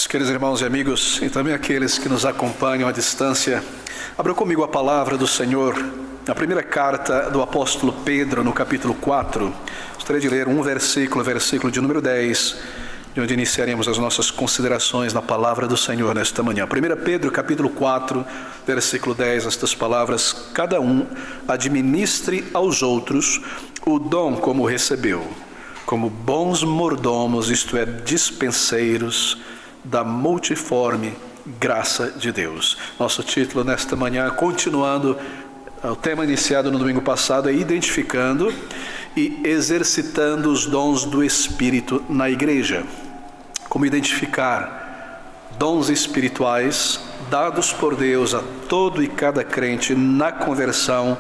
Meus queridos irmãos e amigos, e também aqueles que nos acompanham à distância, abram comigo a palavra do Senhor, na primeira carta do apóstolo Pedro, no capítulo 4. Gostaria de ler um versículo de número 10, de onde iniciaremos as nossas considerações na palavra do Senhor nesta manhã. 1 Pedro, capítulo 4, versículo 10, estas palavras: cada um administre aos outros o dom como recebeu, como bons mordomos, isto é, dispenseiros da multiforme graça de Deus. Nosso título nesta manhã, continuando o tema iniciado no domingo passado, é identificando e exercitando os dons do Espírito na igreja. Como identificar dons espirituais dados por Deus a todo e cada crente na conversão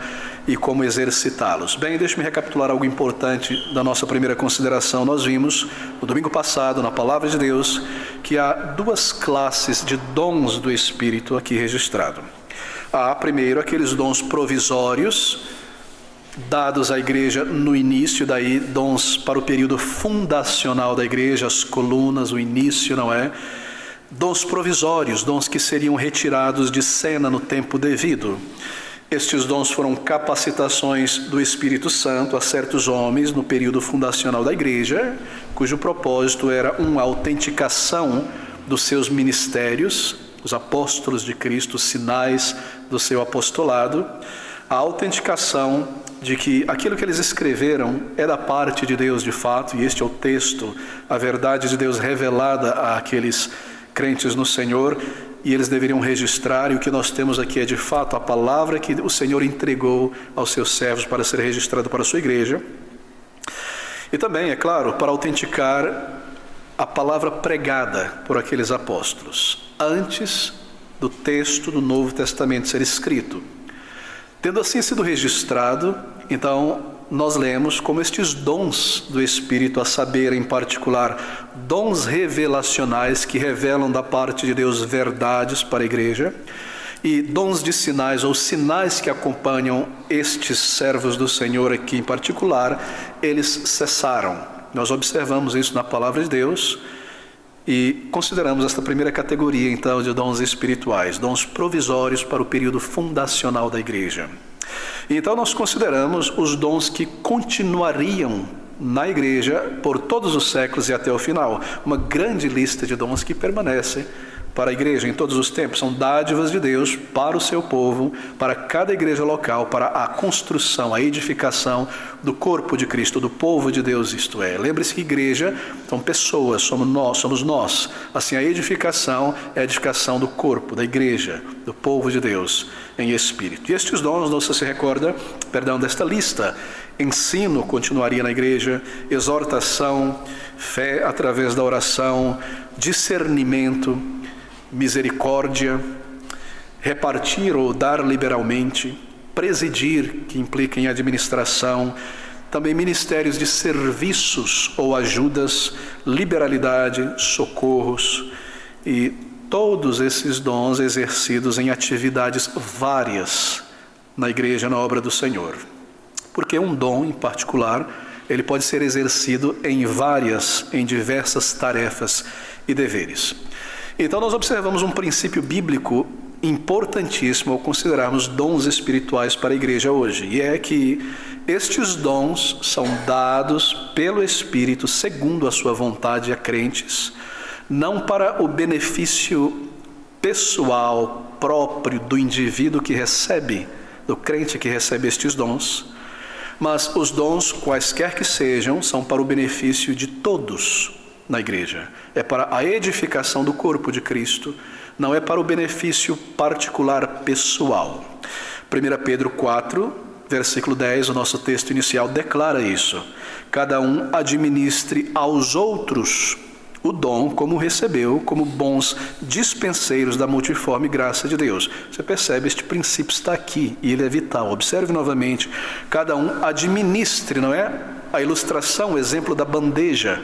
e como exercitá-los. Bem, deixe-me recapitular algo importante da nossa primeira consideração. Nós vimos no domingo passado, na palavra de Deus, que há duas classes de dons do Espírito aqui registrado. Há, primeiro, aqueles dons provisórios dados à igreja no início, daí dons para o período fundacional da igreja, as colunas, o início, não é? Dons provisórios, dons que seriam retirados de cena no tempo devido. Estes dons foram capacitações do Espírito Santo a certos homens no período fundacional da igreja, cujo propósito era uma autenticação dos seus ministérios, os apóstolos de Cristo, os sinais do seu apostolado, a autenticação de que aquilo que eles escreveram é da parte de Deus de fato, e este é o texto, a verdade de Deus revelada àqueles crentes no Senhor, e eles deveriam registrar, e o que nós temos aqui é de fato a palavra que o Senhor entregou aos seus servos para ser registrado para a sua igreja. E também, é claro, para autenticar a palavra pregada por aqueles apóstolos, antes do texto do Novo Testamento ser escrito. Tendo assim sido registrado, então nós lemos como estes dons do Espírito, a saber, em particular, dons revelacionais que revelam da parte de Deus verdades para a igreja, e dons de sinais ou sinais que acompanham estes servos do Senhor aqui em particular, eles cessaram. Nós observamos isso na palavra de Deus e consideramos esta primeira categoria, então, de dons espirituais, dons provisórios para o período fundacional da igreja. Então nós consideramos os dons que continuariam na igreja por todos os séculos e até o final. Uma grande lista de dons que permanecem para a igreja em todos os tempos. São dádivas de Deus para o seu povo, para cada igreja local, para a construção, a edificação do corpo de Cristo, do povo de Deus, isto é. Lembre-se que igreja são pessoas, somos nós. Assim, a edificação é a edificação do corpo, da igreja, do povo de Deus em espírito. E estes dons, não se recorda, desta lista: ensino continuaria na igreja, exortação, fé através da oração, discernimento, misericórdia, repartir ou dar liberalmente, presidir, que implica em administração, também ministérios de serviços ou ajudas, liberalidade, socorros, e todos esses dons exercidos em atividades várias na igreja, na obra do Senhor. Porque um dom em particular, ele pode ser exercido em diversas tarefas e deveres. Então nós observamos um princípio bíblico importantíssimo ao considerarmos dons espirituais para a igreja hoje, e é que estes dons são dados pelo Espírito segundo a sua vontade a crentes, não para o benefício pessoal próprio do indivíduo que recebe, do crente que recebe estes dons, mas os dons, quaisquer que sejam, são para o benefício de todos na igreja. É para a edificação do corpo de Cristo, não é para o benefício particular pessoal. 1 Pedro 4, versículo 10, o nosso texto inicial declara isso: cada um administre aos outros o dom como recebeu, como bons dispenseiros da multiforme graça de Deus. Você percebe, este princípio está aqui e ele é vital. Observe novamente: cada um administre, não é? A ilustração, o exemplo da bandeja.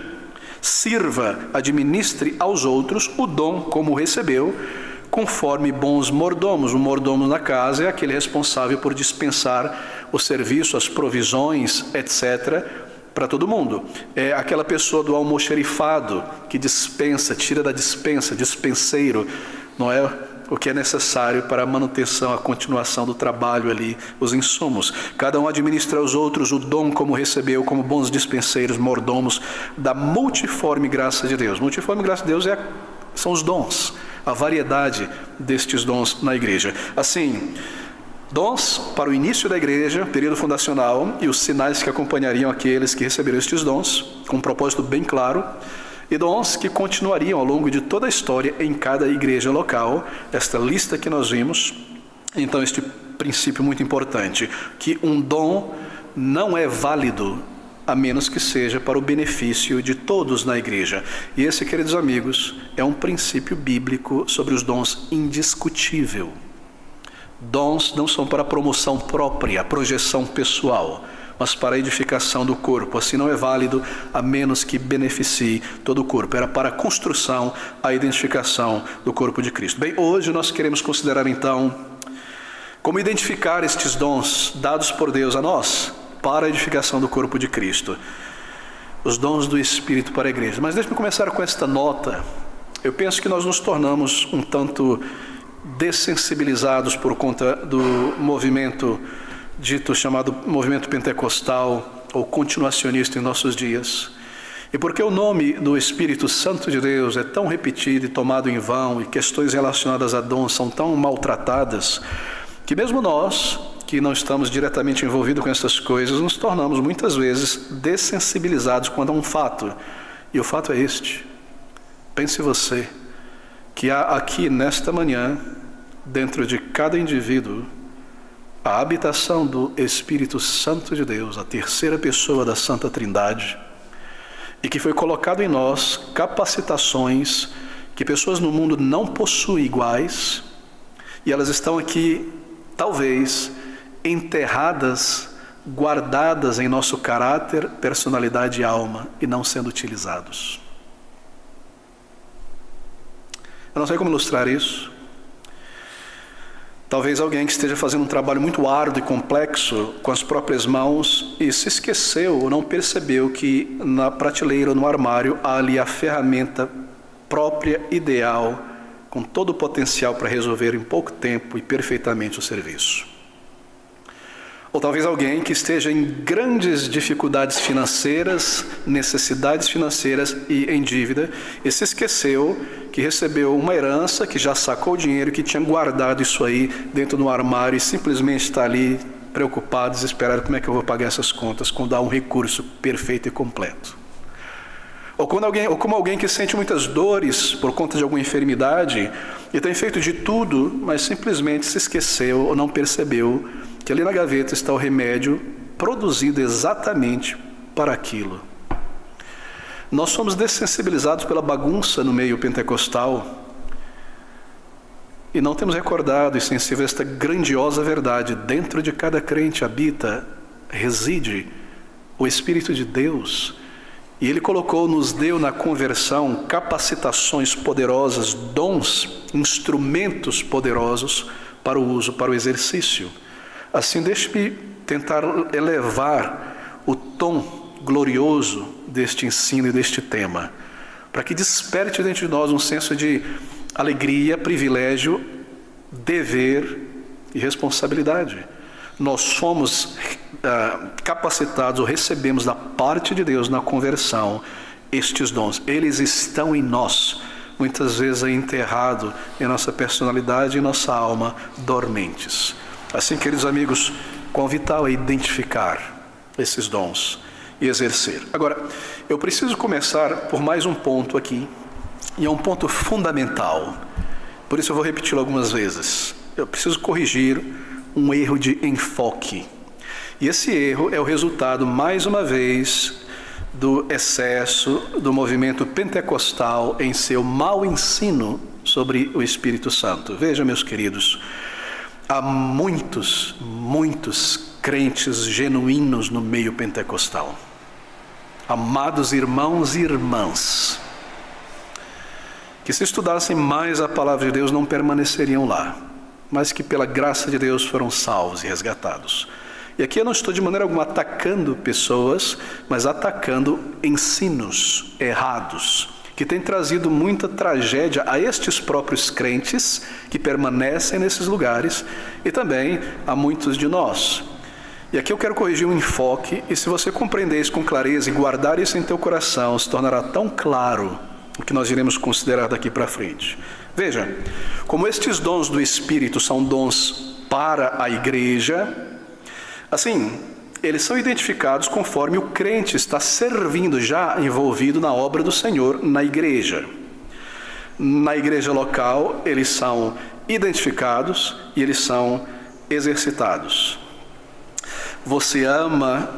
Sirva, administre aos outros o dom como recebeu, conforme bons mordomos. O mordomo na casa é aquele responsável por dispensar o serviço, as provisões, etc., para todo mundo. É aquela pessoa do almoxerifado que dispensa, tira da dispensa, dispenseiro, não é? O que é necessário para a manutenção, a continuação do trabalho ali, os insumos. Cada um administra aos outros o dom como recebeu, como bons dispenseiros, mordomos da multiforme graça de Deus. Multiforme graça de Deus são os dons, a variedade destes dons na igreja. Assim, dons para o início da igreja, período fundacional, e os sinais que acompanhariam aqueles que receberam estes dons, com um propósito bem claro, e dons que continuariam ao longo de toda a história em cada igreja local. Esta lista que nós vimos, então este princípio muito importante, que um dom não é válido a menos que seja para o benefício de todos na igreja. E esse, queridos amigos, é um princípio bíblico sobre os dons indiscutível. Dons não são para promoção própria, projeção pessoal, mas para a edificação do corpo. Assim não é válido a menos que beneficie todo o corpo. Era para a construção, a identificação do corpo de Cristo. Bem, hoje nós queremos considerar então como identificar estes dons dados por Deus a nós para a edificação do corpo de Cristo. Os dons do Espírito para a igreja. Mas deixe-me começar com esta nota. Eu penso que nós nos tornamos um tanto dessensibilizados por conta do movimento dito chamado movimento pentecostal ou continuacionista em nossos dias. E porque o nome do Espírito Santo de Deus é tão repetido e tomado em vão, e questões relacionadas a dons são tão maltratadas, que mesmo nós, que não estamos diretamente envolvidos com essas coisas, nos tornamos muitas vezes dessensibilizados quanto a um fato. E o fato é este: pense você que há aqui nesta manhã, dentro de cada indivíduo, a habitação do Espírito Santo de Deus, a terceira pessoa da Santa Trindade, e que foi colocado em nós capacitações que pessoas no mundo não possuem iguais, e elas estão aqui, talvez, enterradas, guardadas em nosso caráter, personalidade e alma, e não sendo utilizados. Eu não sei como ilustrar isso. Talvez alguém que esteja fazendo um trabalho muito árduo e complexo com as próprias mãos e se esqueceu ou não percebeu que na prateleira ou no armário há ali a ferramenta própria, ideal, com todo o potencial para resolver em pouco tempo e perfeitamente o serviço. Ou talvez alguém que esteja em grandes dificuldades financeiras, necessidades financeiras e em dívida, e se esqueceu que recebeu uma herança, que já sacou o dinheiro, que tinha guardado isso aí dentro do armário e simplesmente está ali preocupado, desesperado, como é que eu vou pagar essas contas quando há um recurso perfeito e completo. Ou como alguém que sente muitas dores por conta de alguma enfermidade e tem feito de tudo, mas simplesmente se esqueceu ou não percebeu que ali na gaveta está o remédio produzido exatamente para aquilo. Nós somos dessensibilizados pela bagunça no meio pentecostal e não temos recordado e sensível esta grandiosa verdade: dentro de cada crente reside o Espírito de Deus, e Ele nos deu na conversão capacitações poderosas, dons, instrumentos poderosos para o uso, para o exercício. Assim, deixe-me tentar elevar o tom glorioso deste ensino e deste tema, para que desperte dentro de nós um senso de alegria, privilégio, dever e responsabilidade. Nós somos capacitados ou recebemos da parte de Deus na conversão estes dons. Eles estão em nós, muitas vezes enterrados em nossa personalidade e nossa alma dormentes. Assim, queridos amigos, quão vital é identificar esses dons e exercer. Agora, eu preciso começar por mais um ponto aqui, e é um ponto fundamental. Por isso eu vou repeti-lo algumas vezes. Eu preciso corrigir um erro de enfoque. E esse erro é o resultado, mais uma vez, do excesso do movimento pentecostal em seu mau ensino sobre o Espírito Santo. Veja, meus queridos, há muitos crentes genuínos no meio pentecostal. Amados irmãos e irmãs, que se estudassem mais a palavra de Deus não permaneceriam lá, mas que pela graça de Deus foram salvos e resgatados. E aqui eu não estou de maneira alguma atacando pessoas, mas atacando ensinos errados, que têm trazido muita tragédia a estes próprios crentes que permanecem nesses lugares e também a muitos de nós. E aqui eu quero corrigir um enfoque, e se você compreender isso com clareza e guardar isso em teu coração, se tornará tão claro o que nós iremos considerar daqui para frente. Veja, como estes dons do Espírito são dons para a igreja, assim, eles são identificados conforme o crente está servindo, já envolvido na obra do Senhor na igreja. Na igreja local, eles são identificados e eles são exercitados. Você ama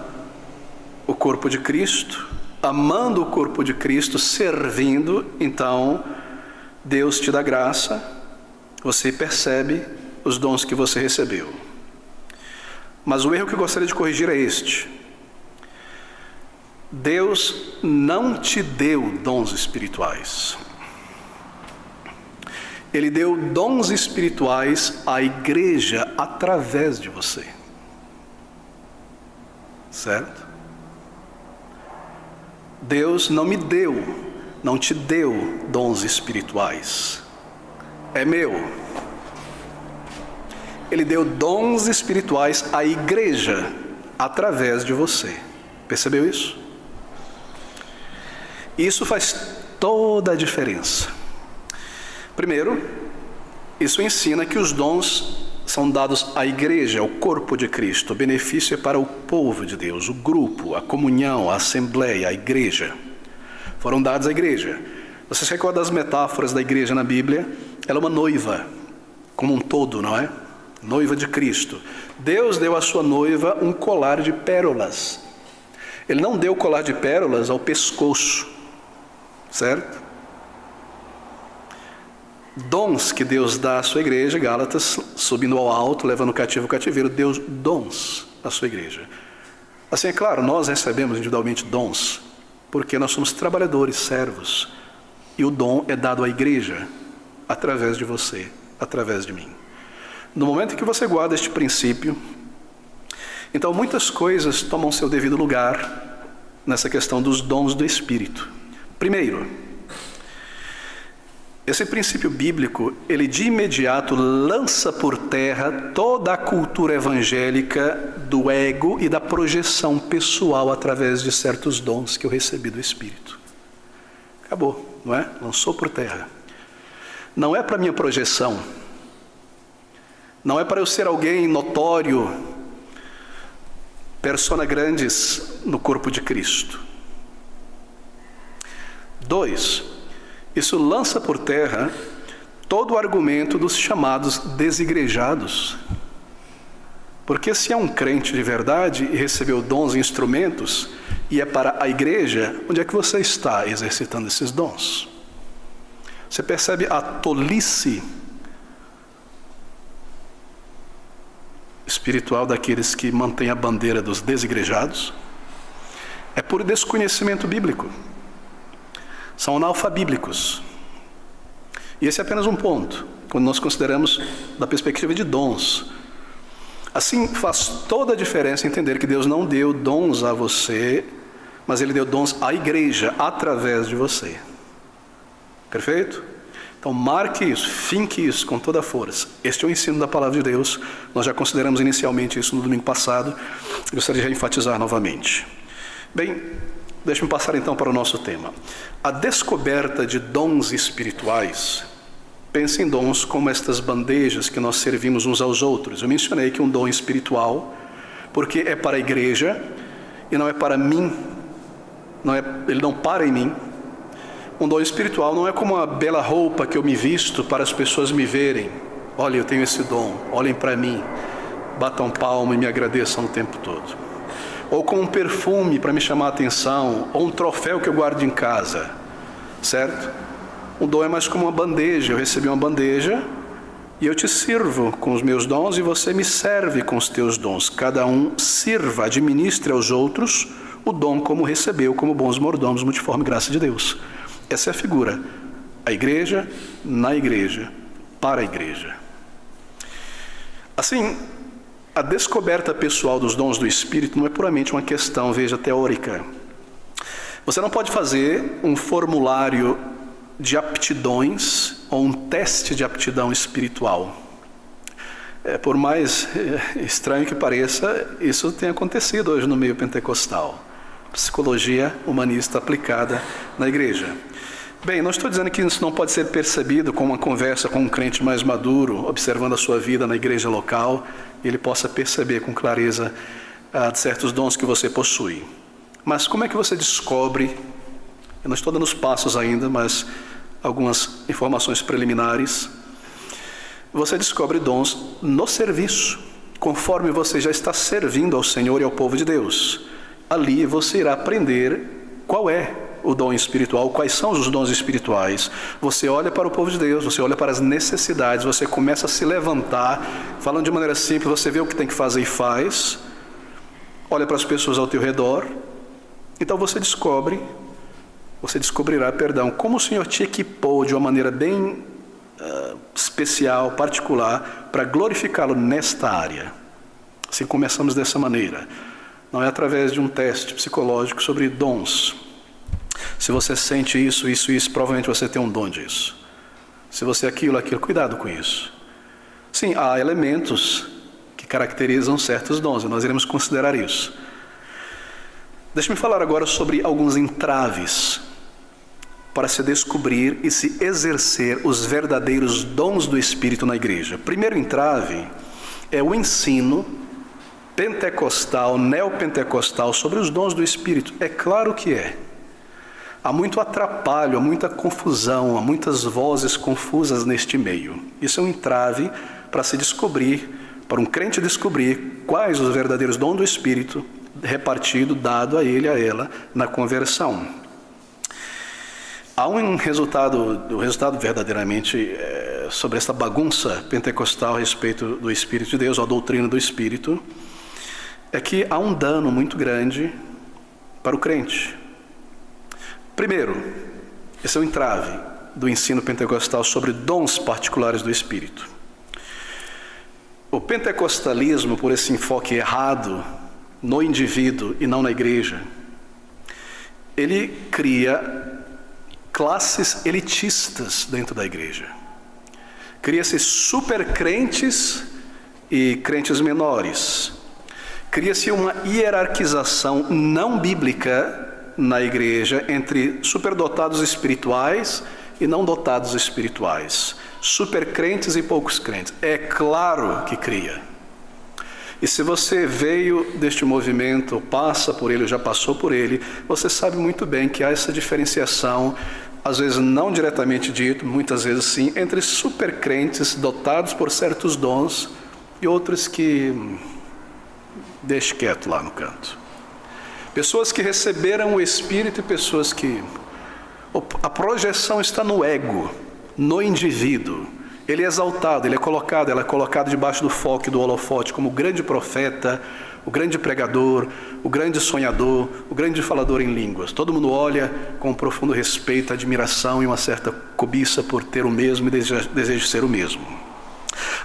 o corpo de Cristo, amando o corpo de Cristo, servindo, então Deus te dá graça, você percebe os dons que você recebeu. Mas o erro que eu gostaria de corrigir é este: Deus não te deu dons espirituais. Ele deu dons espirituais à igreja através de você. Certo? Deus não me deu, não te deu dons espirituais. É meu. Ele deu dons espirituais à igreja através de você. Percebeu isso? Isso faz toda a diferença. Primeiro, isso ensina que os dons são dados à igreja, ao corpo de Cristo. O benefício é para o povo de Deus, o grupo, a comunhão, a assembleia, a igreja. Foram dados à igreja. Você se recorda das metáforas da igreja na Bíblia? Ela é uma noiva, como um todo, não é? Noiva de Cristo. Deus deu à sua noiva um colar de pérolas. Ele não deu o colar de pérolas ao pescoço, certo? Dons que Deus dá à sua igreja, Gálatas, subindo ao alto, levando o cativo ao cativeiro, Deus dons à sua igreja. Assim, é claro, nós recebemos individualmente dons, porque nós somos trabalhadores, servos, e o dom é dado à igreja, através de você, através de mim. No momento em que você guarda este princípio, então muitas coisas tomam seu devido lugar nessa questão dos dons do Espírito. Primeiro, esse princípio bíblico, ele de imediato lança por terra toda a cultura evangélica do ego e da projeção pessoal através de certos dons que eu recebi do Espírito. Acabou, não é? Lançou por terra. Não é para minha projeção. Não é para eu ser alguém notório, persona grandes no corpo de Cristo. 2. Isso lança por terra todo o argumento dos chamados desigrejados. Porque se é um crente de verdade e recebeu dons e instrumentos, e é para a igreja, onde é que você está exercitando esses dons? Você percebe a tolice espiritual daqueles que mantêm a bandeira dos desigrejados? É por desconhecimento bíblico. São analfabíblicos. E esse é apenas um ponto, quando nós consideramos da perspectiva de dons. Assim, faz toda a diferença entender que Deus não deu dons a você, mas Ele deu dons à igreja, através de você. Perfeito? Então marque isso, finque isso com toda a força. Este é o ensino da palavra de Deus. Nós já consideramos inicialmente isso no domingo passado. Gostaria de enfatizar novamente. Bem, deixe-me passar então para o nosso tema. A descoberta de dons espirituais. Pense em dons como estas bandejas que nós servimos uns aos outros. Eu mencionei que um dom espiritual, porque é para a igreja e não é para mim, ele não para em mim. Um dom espiritual não é como uma bela roupa que eu me visto para as pessoas me verem. Olha, eu tenho esse dom, olhem para mim, batam palma e me agradeçam o tempo todo. Ou com um perfume para me chamar a atenção, ou um troféu que eu guardo em casa, certo? O dom é mais como uma bandeja. Eu recebi uma bandeja e eu te sirvo com os meus dons e você me serve com os teus dons. Cada um sirva, administre aos outros o dom como recebeu, como bons mordomos, multiforme graça de Deus. Essa é a figura. A igreja, na igreja, para a igreja. Assim, a descoberta pessoal dos dons do Espírito não é puramente uma questão, veja, teórica. Você não pode fazer um formulário de aptidões ou um teste de aptidão espiritual. Por mais estranho que pareça, isso tem acontecido hoje no meio pentecostal. Psicologia humanista aplicada na igreja. Bem, não estou dizendo que isso não pode ser percebido com uma conversa com um crente mais maduro, observando a sua vida na igreja local, e ele possa perceber com clareza certos dons que você possui. Mas como é que você descobre, eu não estou dando os passos ainda, mas algumas informações preliminares, você descobre dons no serviço, conforme você já está servindo ao Senhor e ao povo de Deus. Ali você irá aprender qual é o dom espiritual, quais são os dons espirituais. Você olha para o povo de Deus, você olha para as necessidades, você começa a se levantar, falando de maneira simples, você vê o que tem que fazer e faz, olha para as pessoas ao teu redor, então você descobrirá, como o Senhor te equipou de uma maneira bem especial, particular, para glorificá-lo nesta área. Assim começamos dessa maneira. Não é através de um teste psicológico sobre dons. Se você sente isso, provavelmente você tem um dom disso. Se você aquilo, cuidado com isso. Sim, há elementos que caracterizam certos dons, e nós iremos considerar isso. Deixe-me falar agora sobre alguns entraves para se descobrir e se exercer os verdadeiros dons do Espírito na igreja. Primeiro entrave é o ensino pentecostal, neopentecostal sobre os dons do Espírito. É claro que é. Há muito atrapalho, há muita confusão, há muitas vozes confusas neste meio. Isso é um entrave para se descobrir, para um crente descobrir quais os verdadeiros dons do Espírito repartido, dado a ele, a ela, na conversão. Há um resultado verdadeiramente sobre esta bagunça pentecostal a respeito do Espírito de Deus, ou a doutrina do Espírito, é que há um dano muito grande para o crente. Primeiro, esse é o entrave do ensino pentecostal sobre dons particulares do Espírito. O pentecostalismo, por esse enfoque errado no indivíduo e não na igreja, ele cria classes elitistas dentro da igreja. Cria-se super crentes e crentes menores. Cria-se uma hierarquização não bíblica na igreja entre superdotados espirituais e não dotados espirituais, supercrentes e poucos crentes. É claro que cria. E se você veio deste movimento, passa por ele, já passou por ele, você sabe muito bem que há essa diferenciação, às vezes não diretamente dito, muitas vezes sim, entre supercrentes dotados por certos dons e outros que deixe quieto lá no canto. Pessoas que receberam o Espírito e pessoas que... A projeção está no ego, no indivíduo. Ele é exaltado, ela é colocado debaixo do foco e do holofote como o grande profeta, o grande pregador, o grande sonhador, o grande falador em línguas. Todo mundo olha com um profundo respeito, admiração e uma certa cobiça por ter o mesmo e deseja ser o mesmo.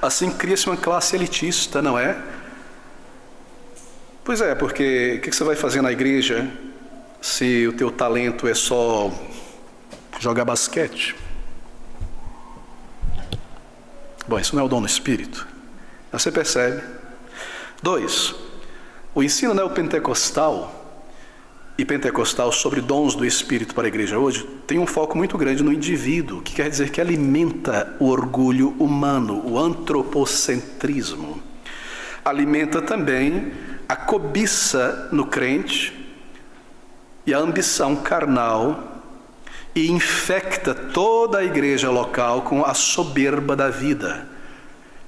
Assim cria-se uma classe elitista, não é? Pois é, porque o que você vai fazer na igreja se o teu talento é só jogar basquete? Bom, isso não é o dom do Espírito. Você percebe? 2. O ensino neopentecostal e pentecostal sobre dons do Espírito para a igreja hoje tem um foco muito grande no indivíduo, que quer dizer que alimenta o orgulho humano, o antropocentrismo. Alimenta também a cobiça no crente e a ambição carnal e infecta toda a igreja local com a soberba da vida,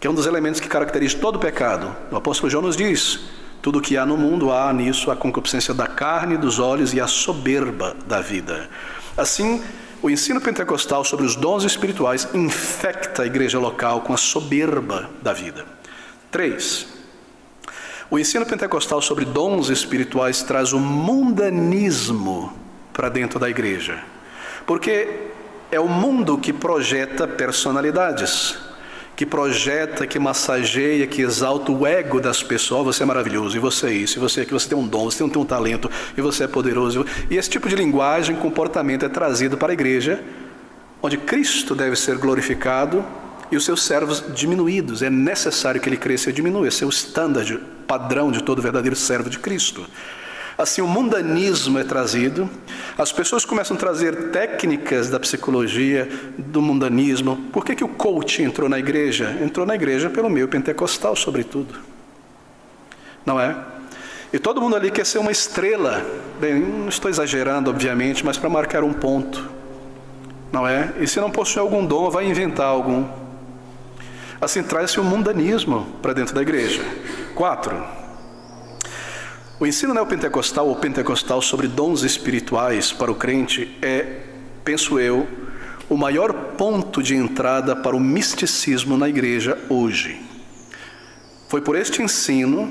que é um dos elementos que caracteriza todo o pecado. O apóstolo João nos diz: tudo o que há no mundo, há nisso a concupiscência da carne, dos olhos e a soberba da vida. Assim, o ensino pentecostal sobre os dons espirituais infecta a igreja local com a soberba da vida. 3. O ensino pentecostal sobre dons espirituais traz o mundanismo para dentro da igreja. Porque é o mundo que projeta personalidades, que projeta, que massageia, que exalta o ego das pessoas. Você é maravilhoso, e você é isso, e você é aquilo, você tem um dom, você tem um talento, e você é poderoso. E esse tipo de linguagem, comportamento é trazido para a igreja, onde Cristo deve ser glorificado e os seus servos diminuídos. É necessário que ele cresça e diminua. Esse é o standard, padrão de todo verdadeiro servo de Cristo. Assim, o mundanismo é trazido, as pessoas começam a trazer técnicas da psicologia, do mundanismo. Por que o coach entrou na igreja? Entrou na igreja pelo meio pentecostal, sobretudo. Não é? E todo mundo ali quer ser uma estrela. Bem, não estou exagerando, obviamente, mas para marcar um ponto. Não é? E se não possui algum dom, vai inventar algum. Assim, traz-se o mundanismo para dentro da igreja. 4. O ensino neopentecostal ou pentecostal sobre dons espirituais para o crente é, penso eu, o maior ponto de entrada para o misticismo na igreja hoje. Foi por este ensino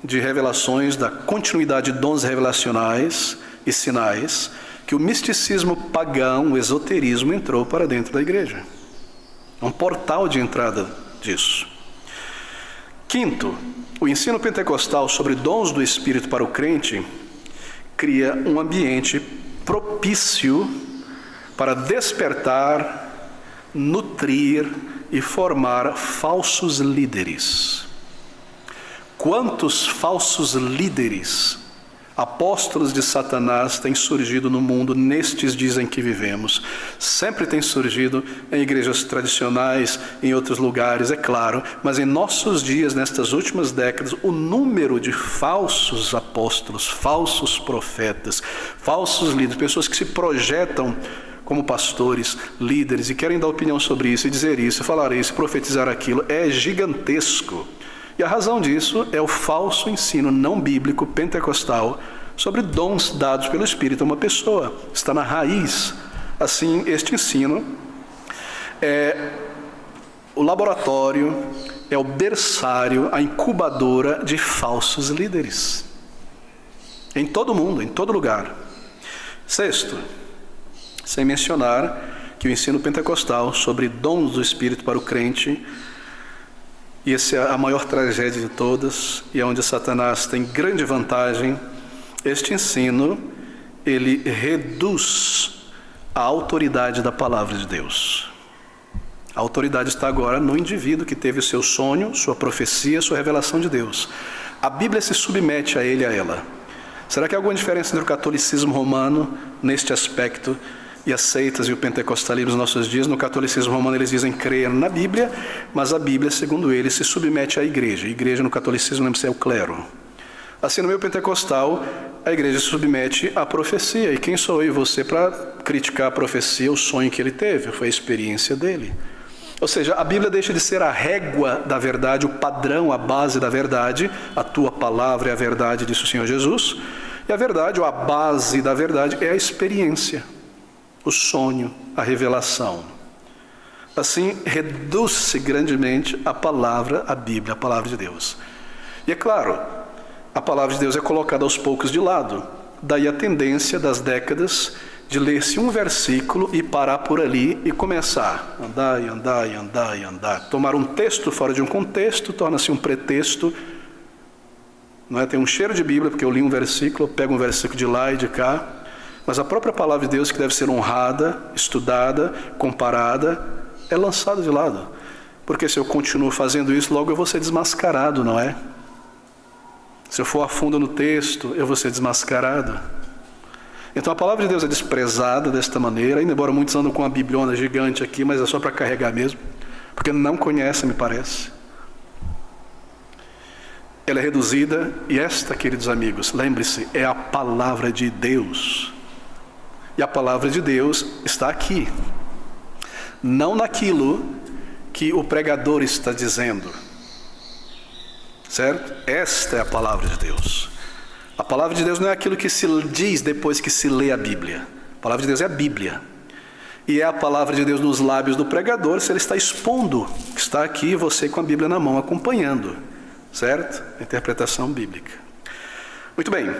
de revelações da continuidade de dons revelacionais e sinais que o misticismo pagão, o esoterismo, entrou para dentro da igreja. É um portal de entrada disso. 5. O ensino pentecostal sobre dons do Espírito para o crente cria um ambiente propício para despertar, nutrir e formar falsos líderes. Quantos falsos líderes, apóstolos de Satanás, têm surgido no mundo nestes dias em que vivemos? Sempre tem surgido em igrejas tradicionais, em outros lugares, é claro, mas em nossos dias, nestas últimas décadas, o número de falsos apóstolos, falsos profetas, falsos líderes, pessoas que se projetam como pastores, líderes e querem dar opinião sobre isso, e dizer isso, falar isso, profetizar aquilo, é gigantesco. E a razão disso é o falso ensino não bíblico pentecostal sobre dons dados pelo Espírito a uma pessoa. Está na raiz. Assim, este ensino é o laboratório, é o berçário, a incubadora de falsos líderes. Em todo mundo, em todo lugar. 6. Sem mencionar que o ensino pentecostal sobre dons do Espírito para o crente, e essa é a maior tragédia de todas, e é onde Satanás tem grande vantagem, este ensino, ele reduz a autoridade da palavra de Deus. A autoridade está agora no indivíduo que teve o seu sonho, sua profecia, sua revelação de Deus. A Bíblia se submete a ele e a ela. Será que há alguma diferença entre o catolicismo romano, neste aspecto, e as seitas e o pentecostalismo nos nossos dias? No catolicismo romano eles dizem crer na Bíblia, mas a Bíblia, segundo eles, se submete à igreja. A igreja no catolicismo lembra-se é o clero. Assim, no meio pentecostal, a igreja se submete à profecia. E quem sou eu e você para criticar a profecia, o sonho que ele teve? Foi a experiência dele. Ou seja, a Bíblia deixa de ser a régua da verdade, o padrão, a base da verdade. A tua palavra é a verdade, disse o Senhor Jesus. E a verdade, ou a base da verdade, é a experiência, o sonho, a revelação. Assim, reduz-se grandemente a palavra, a Bíblia, a palavra de Deus. E é claro, a palavra de Deus é colocada aos poucos de lado. Daí a tendência das décadas de ler-se um versículo e parar por ali e começar a andar e andar e andar e andar. Tomar um texto fora de um contexto torna-se um pretexto. Não é? Tem um cheiro de Bíblia, porque eu li um versículo, eu pego um versículo de lá e de cá. Mas a própria palavra de Deus, que deve ser honrada, estudada, comparada, é lançada de lado. Porque se eu continuo fazendo isso, logo eu vou ser desmascarado, não é? Se eu for a fundo no texto, eu vou ser desmascarado. Então a palavra de Deus é desprezada desta maneira, ainda embora muitos andam com uma bibliona gigante aqui, mas é só para carregar mesmo, porque não conhecem, me parece. Ela é reduzida, e esta, queridos amigos, lembre-se, é a palavra de Deus. E a palavra de Deus está aqui, não naquilo que o pregador está dizendo, certo? Esta é a palavra de Deus. A palavra de Deus não é aquilo que se diz depois que se lê a Bíblia. A palavra de Deus é a Bíblia. E é a palavra de Deus nos lábios do pregador, se ele está expondo, que está aqui você com a Bíblia na mão acompanhando, certo? A interpretação bíblica. Muito bem,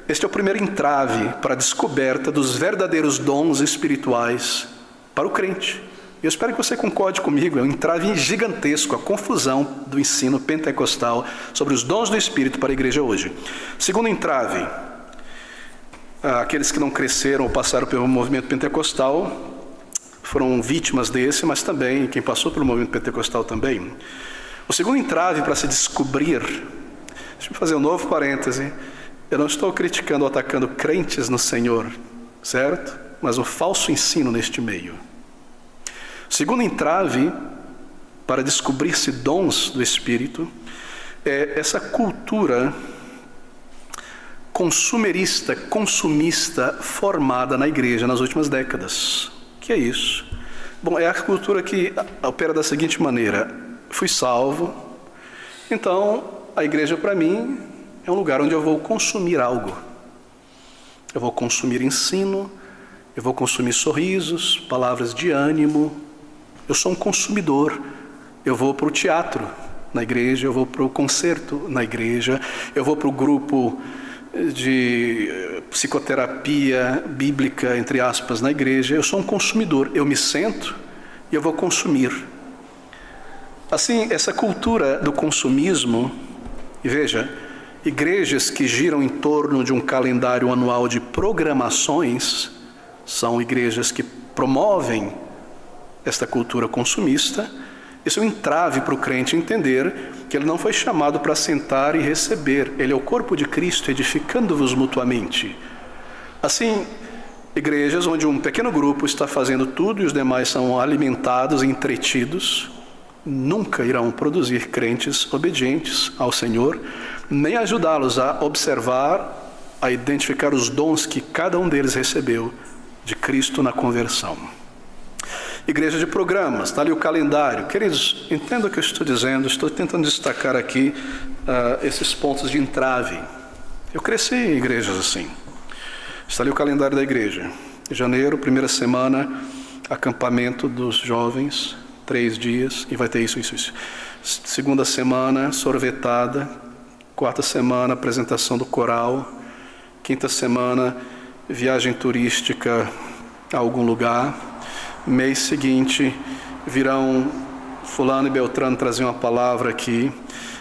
este é o primeiro entrave para a descoberta dos verdadeiros dons espirituais para o crente. Eu espero que você concorde comigo, é um entrave gigantesco, a confusão do ensino pentecostal sobre os dons do Espírito para a igreja hoje. Segundo entrave, aqueles que não cresceram ou passaram pelo movimento pentecostal foram vítimas desse, mas também quem passou pelo movimento pentecostal também. O segundo entrave para se descobrir, deixa eu fazer um novo parêntese, eu não estou criticando ou atacando crentes no Senhor, certo? Mas o falso ensino neste meio. O segundo entrave para descobrir-se dons do Espírito é essa cultura consumerista, consumista formada na igreja nas últimas décadas. O que é isso? Bom, é a cultura que opera da seguinte maneira: fui salvo, então a igreja para mim é um lugar onde eu vou consumir algo. Eu vou consumir ensino, eu vou consumir sorrisos, palavras de ânimo. Eu sou um consumidor. Eu vou para o teatro na igreja, eu vou para o concerto na igreja, eu vou para o grupo de psicoterapia bíblica, entre aspas, na igreja. Eu sou um consumidor. Eu me sento e eu vou consumir. Assim, essa cultura do consumismo, e veja, igrejas que giram em torno de um calendário anual de programações são igrejas que promovem esta cultura consumista. Isso é um entrave para o crente entender que ele não foi chamado para sentar e receber. Ele é o corpo de Cristo, edificando-vos mutuamente. Assim, igrejas onde um pequeno grupo está fazendo tudo e os demais são alimentados e entretidos, nunca irão produzir crentes obedientes ao Senhor, nem ajudá-los a observar, a identificar os dons que cada um deles recebeu de Cristo na conversão. Igreja de programas, está ali o calendário. Queridos, entenda o que eu estou dizendo, estou tentando destacar aqui esses pontos de entrave. Eu cresci em igrejas assim. Está ali o calendário da igreja. Em janeiro, primeira semana, acampamento dos jovens, 3 dias, e vai ter isso. Segunda semana, sorvetada. Quarta semana, apresentação do coral. Quinta semana, viagem turística a algum lugar. Mês seguinte, virão fulano e beltrano trazer uma palavra aqui.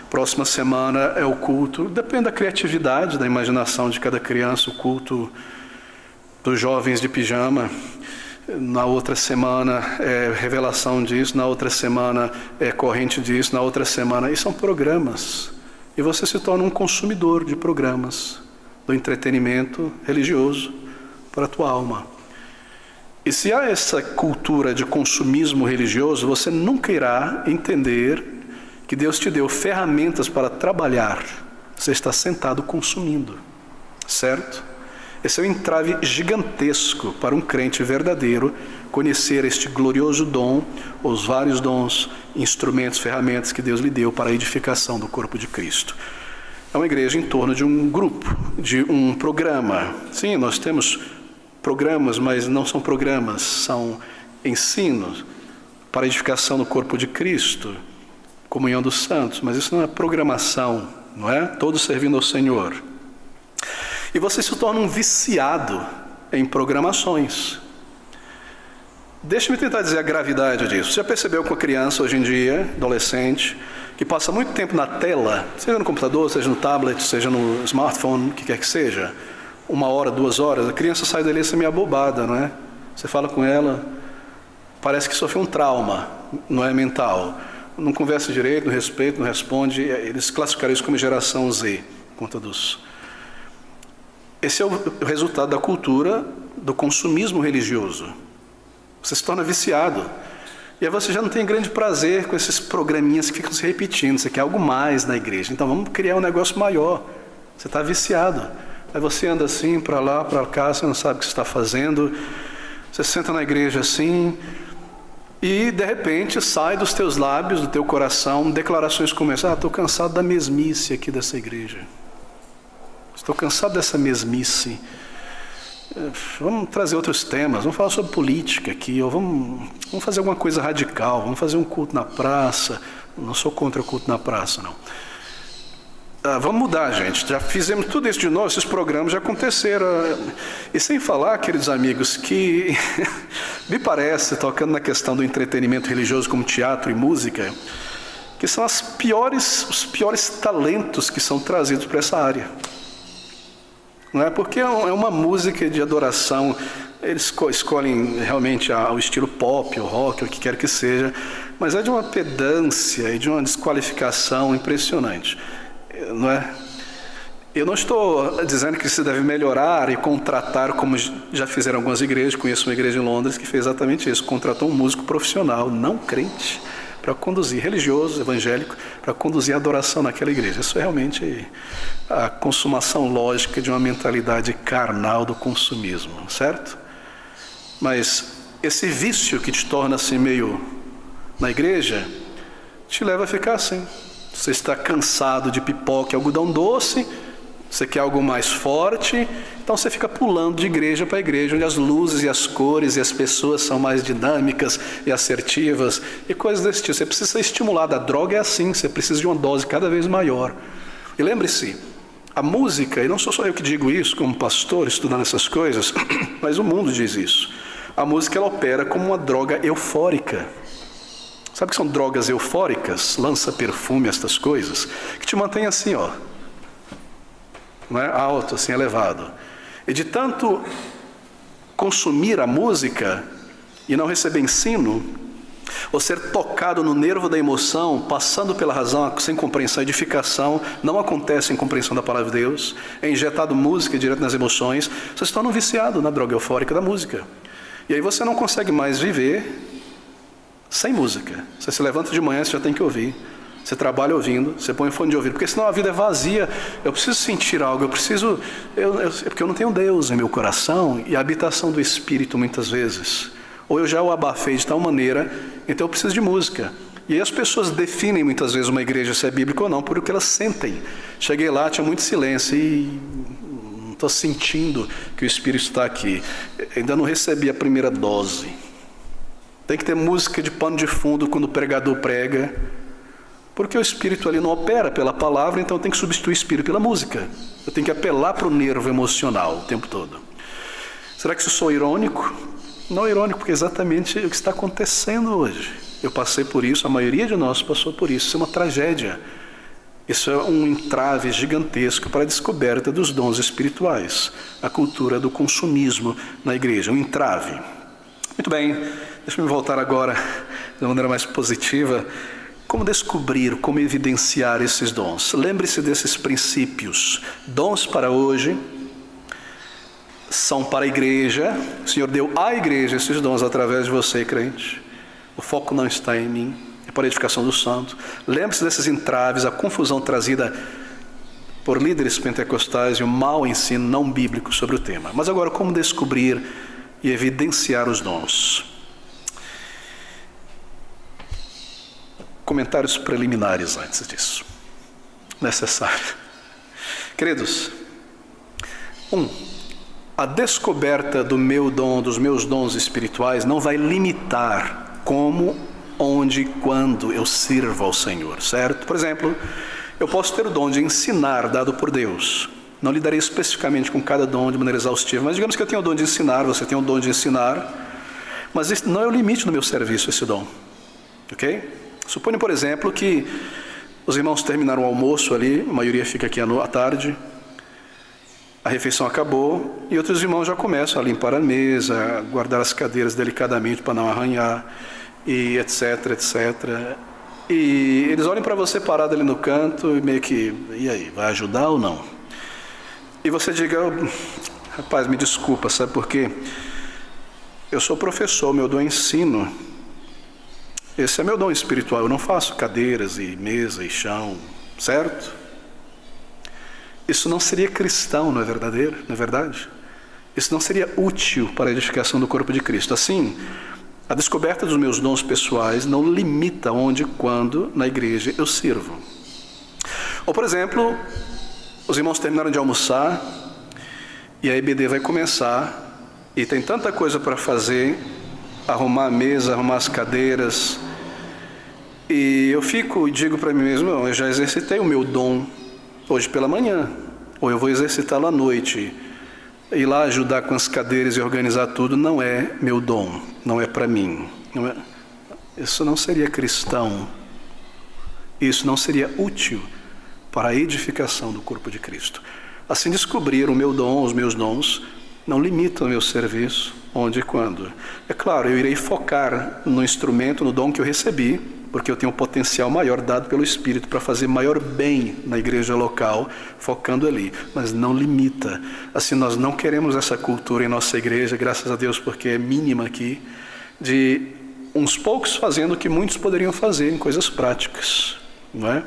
Próxima semana é o culto. Depende da criatividade, da imaginação de cada criança, o culto dos jovens de pijama. Na outra semana é revelação disso, na outra semana é corrente disso, na outra semana... E são programas. E você se torna um consumidor de programas, do entretenimento religioso para a tua alma. E se há essa cultura de consumismo religioso, você nunca irá entender que Deus te deu ferramentas para trabalhar. Você está sentado consumindo, certo? Esse é um entrave gigantesco para um crente verdadeiro conhecer este glorioso dom, os vários dons, instrumentos, ferramentas que Deus lhe deu para a edificação do corpo de Cristo. É uma igreja em torno de um grupo, de um programa. Sim, nós temos programas, mas não são programas, são ensinos para a edificação do corpo de Cristo, comunhão dos santos, mas isso não é programação, não é? Todos servindo ao Senhor. E você se torna um viciado em programações. Deixa-me tentar dizer a gravidade disso. Você já percebeu com a criança hoje em dia, adolescente, que passa muito tempo na tela, seja no computador, seja no tablet, seja no smartphone, o que quer que seja, 1 hora, 2 horas, a criança sai dali assim meio abobada, não é? Você fala com ela, parece que sofreu um trauma, não é mental. Não conversa direito, não respeita, não responde. Eles classificaram isso como geração Z, por conta dos... Esse é o resultado da cultura do consumismo religioso. Você se torna viciado. E aí você já não tem grande prazer com esses programinhas que ficam se repetindo. Você quer algo mais na igreja. Então vamos criar um negócio maior. Você está viciado. Aí você anda assim, para lá, para cá, você não sabe o que você está fazendo. Você senta na igreja assim, e de repente sai dos teus lábios, do teu coração, declarações como essa: estou cansado da mesmice aqui dessa igreja. Estou cansado dessa mesmice. Vamos trazer outros temas, vamos falar sobre política aqui, ou vamos fazer alguma coisa radical, vamos fazer um culto na praça. Não sou contra o culto na praça, não. Vamos mudar, gente. Já fizemos tudo isso de novo, esses programas já aconteceram. E sem falar, queridos amigos, que Me parece, tocando na questão do entretenimento religioso como teatro e música, que são os piores talentos que são trazidos para essa área. Não é? Porque é uma música de adoração, eles escolhem realmente o estilo pop, o rock, o que quer que seja, mas é de uma pedância e de uma desqualificação impressionante, não é? Eu não estou dizendo que se deve melhorar e contratar, como já fizeram algumas igrejas. Conheço uma igreja em Londres que fez exatamente isso, contratou um músico profissional, não crente, para conduzir, religioso, evangélico, para conduzir a adoração naquela igreja. Isso é realmente a consumação lógica de uma mentalidade carnal do consumismo, certo? Mas esse vício que te torna assim meio na igreja, te leva a ficar assim. Você está cansado de pipoca e algodão doce, você quer algo mais forte, então você fica pulando de igreja para igreja, onde as luzes e as cores e as pessoas são mais dinâmicas e assertivas e coisas desse tipo. Você precisa ser estimulado. A droga é assim, você precisa de uma dose cada vez maior. E lembre-se, a música, e não sou só eu que digo isso como pastor estudando essas coisas, mas o mundo diz isso. A música, ela opera como uma droga eufórica. Sabe o que são drogas eufóricas? Lança perfume, estas coisas, que te mantém assim, ó, não é? Alto, assim, elevado. E de tanto consumir a música e não receber ensino, ou ser tocado no nervo da emoção, passando pela razão, sem compreensão, edificação, não acontece em compreensão da palavra de Deus, é injetado música direto nas emoções, você se torna um viciado na droga eufórica da música. E aí você não consegue mais viver sem música. Você se levanta de manhã, você já tem que ouvir. Você trabalha ouvindo, você põe o fone de ouvido, porque senão a vida é vazia. Eu preciso sentir algo, porque eu não tenho Deus em meu coração e a habitação do Espírito muitas vezes. Ou eu já o abafei de tal maneira, então eu preciso de música. E aí as pessoas definem muitas vezes uma igreja se é bíblica ou não, por o que elas sentem. Cheguei lá, tinha muito silêncio e não estou sentindo que o Espírito está aqui. Ainda não recebi a primeira dose. Tem que ter música de pano de fundo quando o pregador prega, porque o Espírito ali não opera pela palavra, então tem que substituir o Espírito pela música. Eu tenho que apelar para o nervo emocional o tempo todo. Será que isso sou irônico? Não é irônico, porque é exatamente o que está acontecendo hoje. Eu passei por isso, a maioria de nós passou por isso. Isso é uma tragédia. Isso é um entrave gigantesco para a descoberta dos dons espirituais. A cultura do consumismo na igreja, um entrave. Muito bem, deixa eu voltar agora de uma maneira mais positiva. Como descobrir, como evidenciar esses dons? Lembre-se desses princípios. Dons para hoje são para a igreja. O Senhor deu à igreja esses dons através de você, crente. O foco não está em mim, é para a edificação do santo. Lembre-se desses entraves, a confusão trazida por líderes pentecostais e o mau ensino não bíblico sobre o tema. Mas agora, como descobrir e evidenciar os dons? Comentários preliminares antes disso. Necessário. Queridos, a descoberta do meu dom, dos meus dons espirituais, não vai limitar como, onde e quando eu sirvo ao Senhor, certo? Por exemplo, eu posso ter o dom de ensinar dado por Deus. Não lidarei especificamente com cada dom de maneira exaustiva, mas digamos que eu tenho o dom de ensinar, você tem o dom de ensinar, mas isso não é o limite no meu serviço, esse dom. Ok? Suponha, por exemplo, que os irmãos terminaram o almoço ali, a maioria fica aqui à tarde, a refeição acabou e outros irmãos já começam a limpar a mesa, a guardar as cadeiras delicadamente para não arranhar, e etc, etc. E eles olham para você parado ali no canto e meio que, e aí, vai ajudar ou não? E você diga, rapaz, me desculpa, sabe por quê? Eu sou professor, meu dom é ensino. Esse é meu dom espiritual, eu não faço cadeiras e mesa e chão, certo? Isso não seria cristão, não é verdadeiro? Não é verdade? Isso não seria útil para a edificação do corpo de Cristo. Assim, a descoberta dos meus dons pessoais não limita onde e quando na igreja eu sirvo. Ou, por exemplo, os irmãos terminaram de almoçar e a EBD vai começar e tem tanta coisa para fazer, arrumar a mesa, arrumar as cadeiras, e eu fico e digo para mim mesmo, eu já exercitei o meu dom hoje pela manhã, ou eu vou exercitá-lo à noite, ir lá ajudar com as cadeiras e organizar tudo não é meu dom, não é para mim. Isso não seria cristão. Isso não seria útil para a edificação do corpo de Cristo. Assim, descobrir o meu dom, os meus dons, não limitam o meu serviço, onde e quando. É claro, eu irei focar no instrumento, no dom que eu recebi, porque eu tenho um potencial maior dado pelo Espírito para fazer maior bem na igreja local, focando ali, mas não limita. Assim, nós não queremos essa cultura em nossa igreja, graças a Deus, porque é mínima aqui, de uns poucos fazendo o que muitos poderiam fazer em coisas práticas, não é?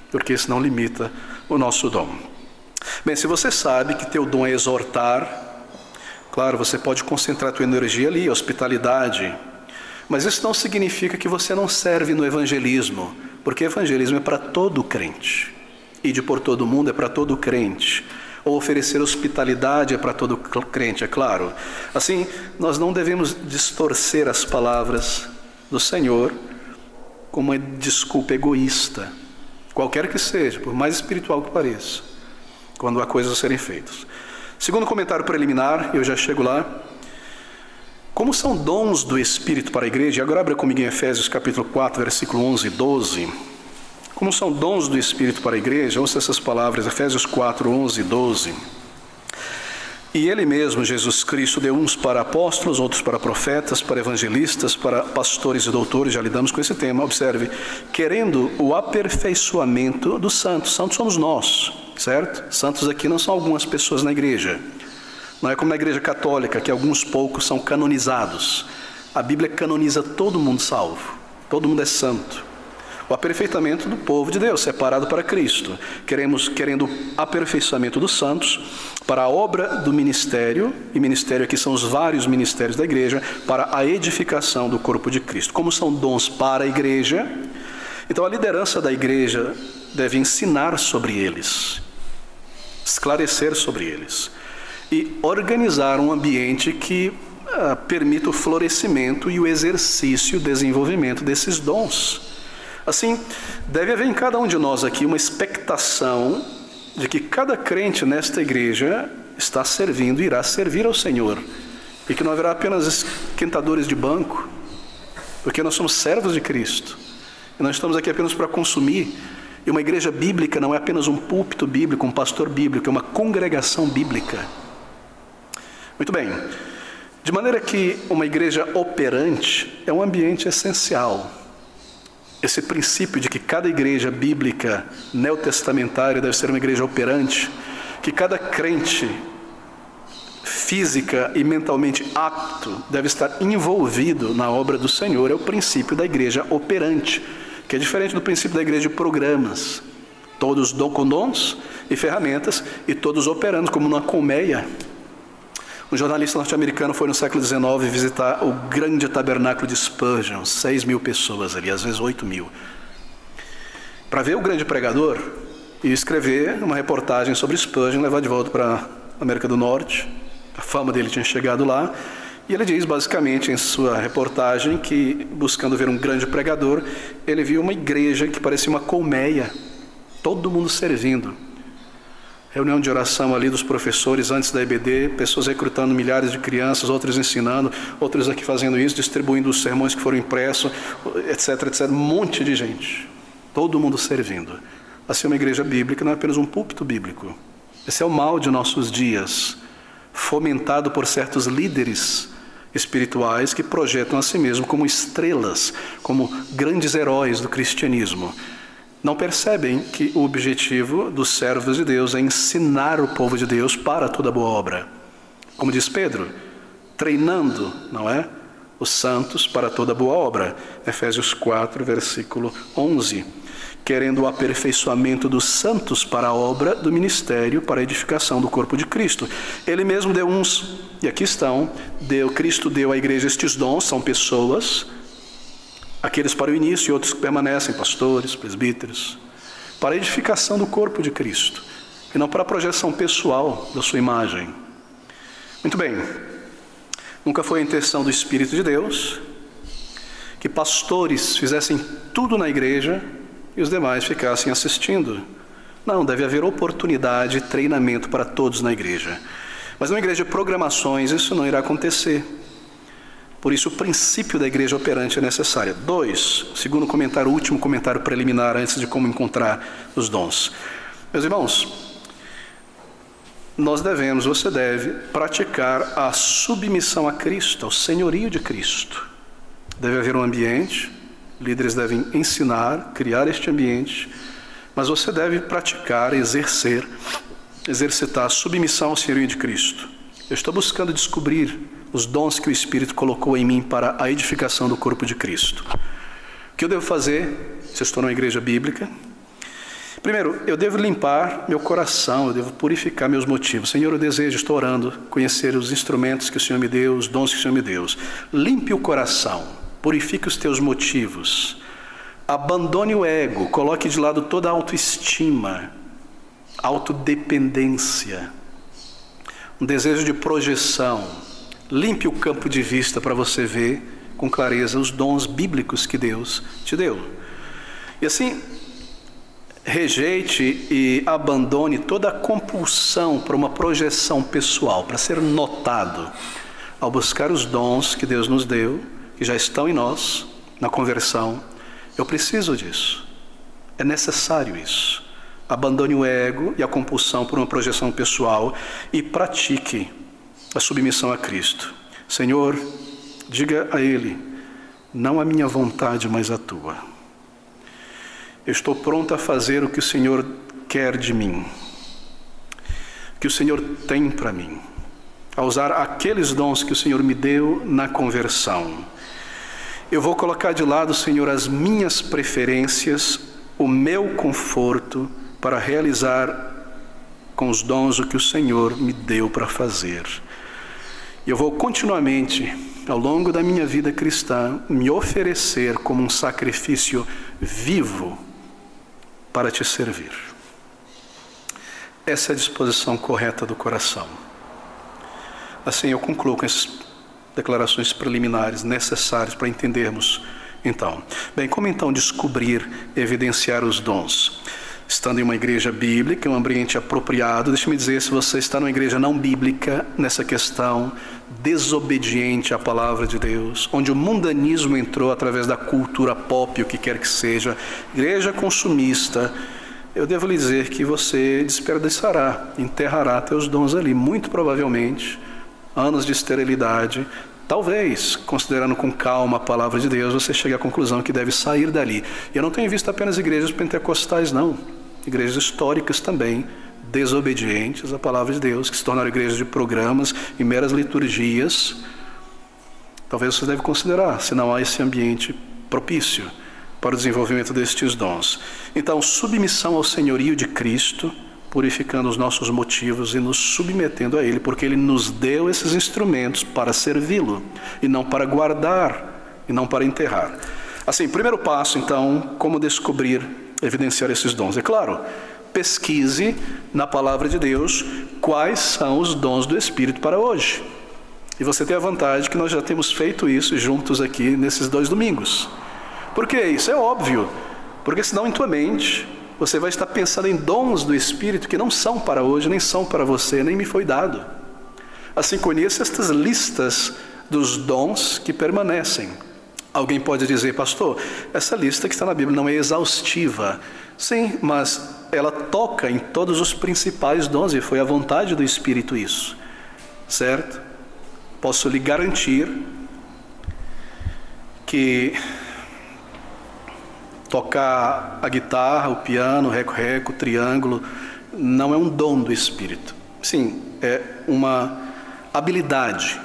Porque isso não limita o nosso dom. Bem, se você sabe que teu dom é exortar, claro, você pode concentrar a tua energia ali, hospitalidade, mas isso não significa que você não serve no evangelismo, porque evangelismo é para todo crente. Ir por todo mundo é para todo crente. Ou oferecer hospitalidade é para todo crente, é claro. Assim, nós não devemos distorcer as palavras do Senhor com uma desculpa egoísta, qualquer que seja, por mais espiritual que pareça, quando há coisas a serem feitas. Segundo comentário preliminar, eu já chego lá. Como são dons do Espírito para a igreja, e agora abra comigo em Efésios capítulo 4, versículo 11 e 12. Como são dons do Espírito para a igreja, ouça essas palavras, Efésios 4, 11 e 12. E Ele mesmo, Jesus Cristo, deu uns para apóstolos, outros para profetas, para evangelistas, para pastores e doutores, já lidamos com esse tema, observe, querendo o aperfeiçoamento dos santos. Santos somos nós, certo? Santos aqui não são algumas pessoas na igreja. Não é como na igreja católica, que alguns poucos são canonizados. A Bíblia canoniza todo mundo salvo, todo mundo é santo. O aperfeiçoamento do povo de Deus, separado para Cristo. Querendo o aperfeiçoamento dos santos para a obra do ministério, e ministério aqui são os vários ministérios da igreja, para a edificação do corpo de Cristo. Como são dons para a igreja, então a liderança da igreja deve ensinar sobre eles, esclarecer sobre eles, e organizar um ambiente que permita o florescimento e o exercício, o desenvolvimento desses dons. Assim, deve haver em cada um de nós aqui uma expectação de que cada crente nesta igreja está servindo e irá servir ao Senhor. E que não haverá apenas esquentadores de banco, porque nós somos servos de Cristo. E nós estamos aqui apenas para consumir. E uma igreja bíblica não é apenas um púlpito bíblico, um pastor bíblico, é uma congregação bíblica. Muito bem. De maneira que uma igreja operante é um ambiente essencial. Esse princípio de que cada igreja bíblica neotestamentária deve ser uma igreja operante, que cada crente física e mentalmente apto deve estar envolvido na obra do Senhor, é o princípio da igreja operante, que é diferente do princípio da igreja de programas. Todos com dons e ferramentas e todos operando como numa colmeia. Um jornalista norte-americano foi no século XIX visitar o grande tabernáculo de Spurgeon, 6.000 pessoas ali, às vezes 8.000, para ver o grande pregador e escrever uma reportagem sobre Spurgeon, levar de volta para a América do Norte. A fama dele tinha chegado lá, e ele diz basicamente em sua reportagem que, buscando ver um grande pregador, ele viu uma igreja que parecia uma colmeia, todo mundo servindo. Reunião de oração ali dos professores antes da EBD, pessoas recrutando milhares de crianças, outros ensinando, outros aqui fazendo isso, distribuindo os sermões que foram impressos, etc, etc. Um monte de gente, todo mundo servindo. Assim, uma igreja bíblica não é apenas um púlpito bíblico. Esse é o mal de nossos dias, fomentado por certos líderes espirituais que projetam a si mesmos como estrelas, como grandes heróis do cristianismo. Não percebem que o objetivo dos servos de Deus é ensinar o povo de Deus para toda boa obra. Como diz Pedro, treinando, não é? Os santos para toda boa obra. Efésios 4, versículo 11. Querendo o aperfeiçoamento dos santos para a obra do ministério, para a edificação do corpo de Cristo. Ele mesmo deu uns, e aqui estão, Cristo deu à igreja estes dons, são pessoas, aqueles para o início e outros que permanecem, pastores, presbíteros, para a edificação do corpo de Cristo, e não para a projeção pessoal da sua imagem. Muito bem, nunca foi a intenção do Espírito de Deus que pastores fizessem tudo na igreja e os demais ficassem assistindo. Não, deve haver oportunidade e treinamento para todos na igreja. Mas numa igreja de programações isso não irá acontecer. Por isso o princípio da igreja operante é necessário. 2, segundo comentário, último comentário preliminar antes de como encontrar os dons. Meus irmãos, você deve praticar a submissão a Cristo, ao senhorio de Cristo. Deve haver um ambiente, líderes devem ensinar, criar este ambiente, mas você deve praticar, exercitar a submissão ao senhorio de Cristo. Eu estou buscando descobrir os dons que o Espírito colocou em mim para a edificação do corpo de Cristo. O que eu devo fazer, se eu estou numa igreja bíblica? Primeiro, eu devo limpar meu coração, eu devo purificar meus motivos. Senhor, eu desejo, estou orando, conhecer os instrumentos que o Senhor me deu, os dons que o Senhor me deu. Limpe o coração, purifique os teus motivos. Abandone o ego, coloque de lado toda a autoestima, autodependência, um desejo de projeção. Limpe o campo de vista para você ver com clareza os dons bíblicos que Deus te deu. E assim, rejeite e abandone toda a compulsão para uma projeção pessoal, para ser notado. Ao buscar os dons que Deus nos deu, que já estão em nós, na conversão, eu preciso disso. É necessário isso. Abandone o ego e a compulsão por uma projeção pessoal e pratique a submissão a Cristo. Senhor, diga a Ele, não a minha vontade, mas a Tua. Eu estou pronto a fazer o que o Senhor quer de mim, o que o Senhor tem para mim, a usar aqueles dons que o Senhor me deu na conversão. Eu vou colocar de lado, Senhor, as minhas preferências, o meu conforto, para realizar com os dons o que o Senhor me deu para fazer. E eu vou continuamente, ao longo da minha vida cristã, me oferecer como um sacrifício vivo para te servir. Essa é a disposição correta do coração. Assim eu concluo com essas declarações preliminares necessárias para entendermos, então. Bem, como então descobrir, evidenciar os dons? Estando em uma igreja bíblica, em um ambiente apropriado, deixe-me dizer, se você está numa igreja não bíblica, nessa questão, desobediente à palavra de Deus, onde o mundanismo entrou através da cultura pop, o que quer que seja, igreja consumista, eu devo lhe dizer que você desperdiçará, enterrará teus dons ali, muito provavelmente, anos de esterilidade. Talvez, considerando com calma a palavra de Deus, você chegue à conclusão que deve sair dali. E eu não tenho visto apenas igrejas pentecostais, não. Igrejas históricas também, desobedientes à palavra de Deus, que se tornaram igrejas de programas e meras liturgias. Talvez você deve considerar, se não há esse ambiente propício para o desenvolvimento destes dons. Então, submissão ao senhorio de Cristo, purificando os nossos motivos e nos submetendo a Ele, porque Ele nos deu esses instrumentos para servi-lo, e não para guardar, e não para enterrar. Assim, primeiro passo, então, como descobrir, evidenciar esses dons? É claro, pesquise na palavra de Deus quais são os dons do Espírito para hoje. E você tem a vantagem que nós já temos feito isso juntos aqui nesses 2 domingos. Por que isso? É óbvio, porque senão em tua mente você vai estar pensando em dons do Espírito que não são para hoje, nem são para você, nem me foi dado. Assim, conheça estas listas dos dons que permanecem. Alguém pode dizer, pastor, essa lista que está na Bíblia não é exaustiva. Sim, mas ela toca em todos os principais dons e foi a vontade do Espírito isso. Certo? Posso lhe garantir que tocar a guitarra, o piano, o reco-reco, o triângulo, não é um dom do Espírito. Sim, é uma habilidade.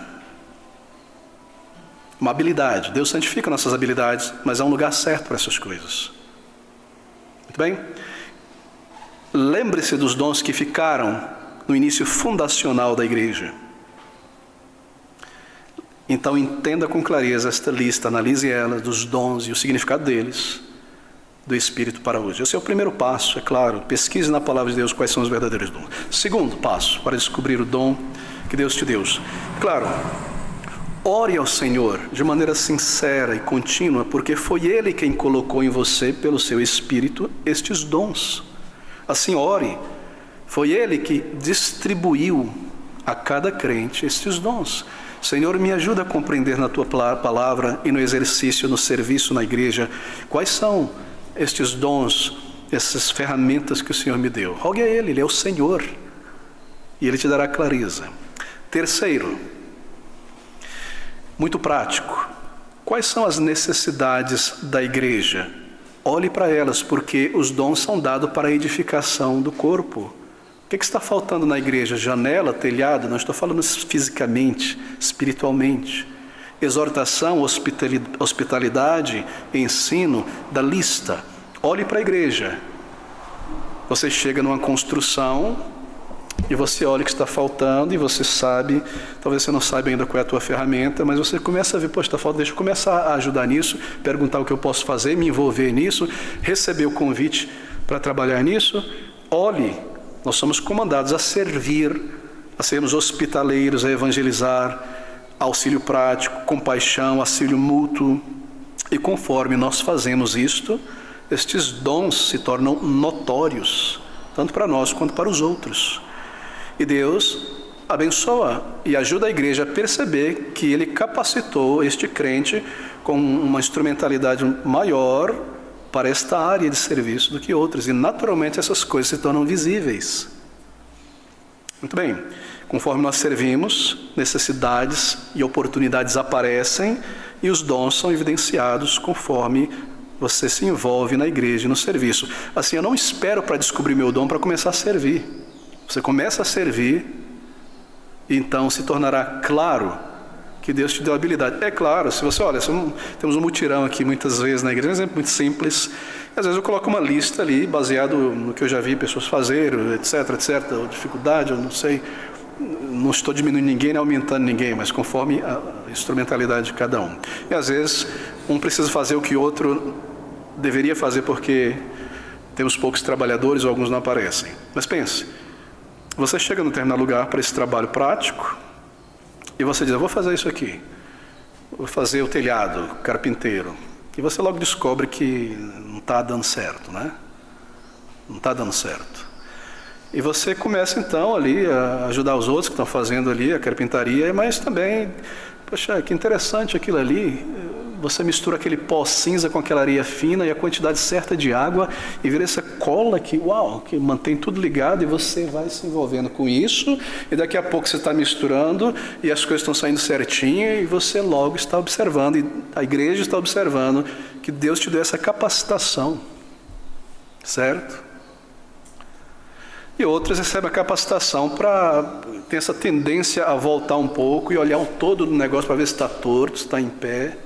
Uma habilidade. Deus santifica nossas habilidades, mas há um lugar certo para essas coisas. Muito bem? Lembre-se dos dons que ficaram no início fundacional da igreja. Então entenda com clareza esta lista, analise ela, dos dons e o significado deles, do Espírito para hoje. Esse é o primeiro passo, é claro. Pesquise na palavra de Deus quais são os verdadeiros dons. Segundo passo, para descobrir o dom que Deus te deu. Claro, ore ao Senhor de maneira sincera e contínua, porque foi Ele quem colocou em você, pelo seu Espírito, estes dons. Assim, ore. Foi Ele que distribuiu a cada crente estes dons. Senhor, me ajuda a compreender na Tua palavra e no exercício, no serviço na igreja, quais são estes dons, essas ferramentas que o Senhor me deu. Rogue a Ele é o Senhor, e Ele te dará clareza. Terceiro, muito prático, quais são as necessidades da igreja? Olhe para elas, porque os dons são dados para a edificação do corpo. O que está faltando na igreja? Janela, telhado? Não estou falando fisicamente, espiritualmente. Exortação, hospitalidade, ensino, da lista. Olhe para a igreja. Você chega numa construção e você olha o que está faltando e você sabe, talvez você não saiba ainda qual é a tua ferramenta, mas você começa a ver, poxa, está faltando, deixa eu começar a ajudar nisso, perguntar o que eu posso fazer, me envolver nisso, receber o convite para trabalhar nisso. Olhe, nós somos comandados a servir, a sermos hospitaleiros, a evangelizar, auxílio prático, compaixão, auxílio mútuo. E conforme nós fazemos isto, estes dons se tornam notórios, tanto para nós quanto para os outros. E Deus abençoa e ajuda a igreja a perceber que Ele capacitou este crente com uma instrumentalidade maior para esta área de serviço do que outras. E naturalmente essas coisas se tornam visíveis. Muito bem, conforme nós servimos, necessidades e oportunidades aparecem e os dons são evidenciados conforme você se envolve na igreja e no serviço. Assim, eu não espero para descobrir meu dom para começar a servir. Você começa a servir e então se tornará claro que Deus te deu habilidade. É claro, se você olha, temos um mutirão aqui muitas vezes na igreja, um exemplo muito simples. Às vezes eu coloco uma lista ali, baseado no que eu já vi pessoas fazerem, etc, ou dificuldade, eu não sei. Não estou diminuindo ninguém, nem aumentando ninguém, mas conforme a instrumentalidade de cada um. E às vezes um precisa fazer o que o outro deveria fazer porque temos poucos trabalhadores ou alguns não aparecem. Mas pense, você chega no determinado lugar para esse trabalho prático e você diz, eu vou fazer isso aqui, vou fazer o telhado, carpinteiro. E você logo descobre que não está dando certo, né? Não está dando certo. E você começa então ali a ajudar os outros que estão fazendo ali a carpintaria, mas também, poxa, que interessante aquilo ali. Você mistura aquele pó cinza com aquela areia fina e a quantidade certa de água e vira essa cola que, uau, que mantém tudo ligado e você vai se envolvendo com isso e daqui a pouco você está misturando e as coisas estão saindo certinho e você logo está observando e a igreja está observando que Deus te deu essa capacitação, certo? E outras recebem a capacitação para ter essa tendência a voltar um pouco e olhar o todo do negócio para ver se está torto, se está em pé.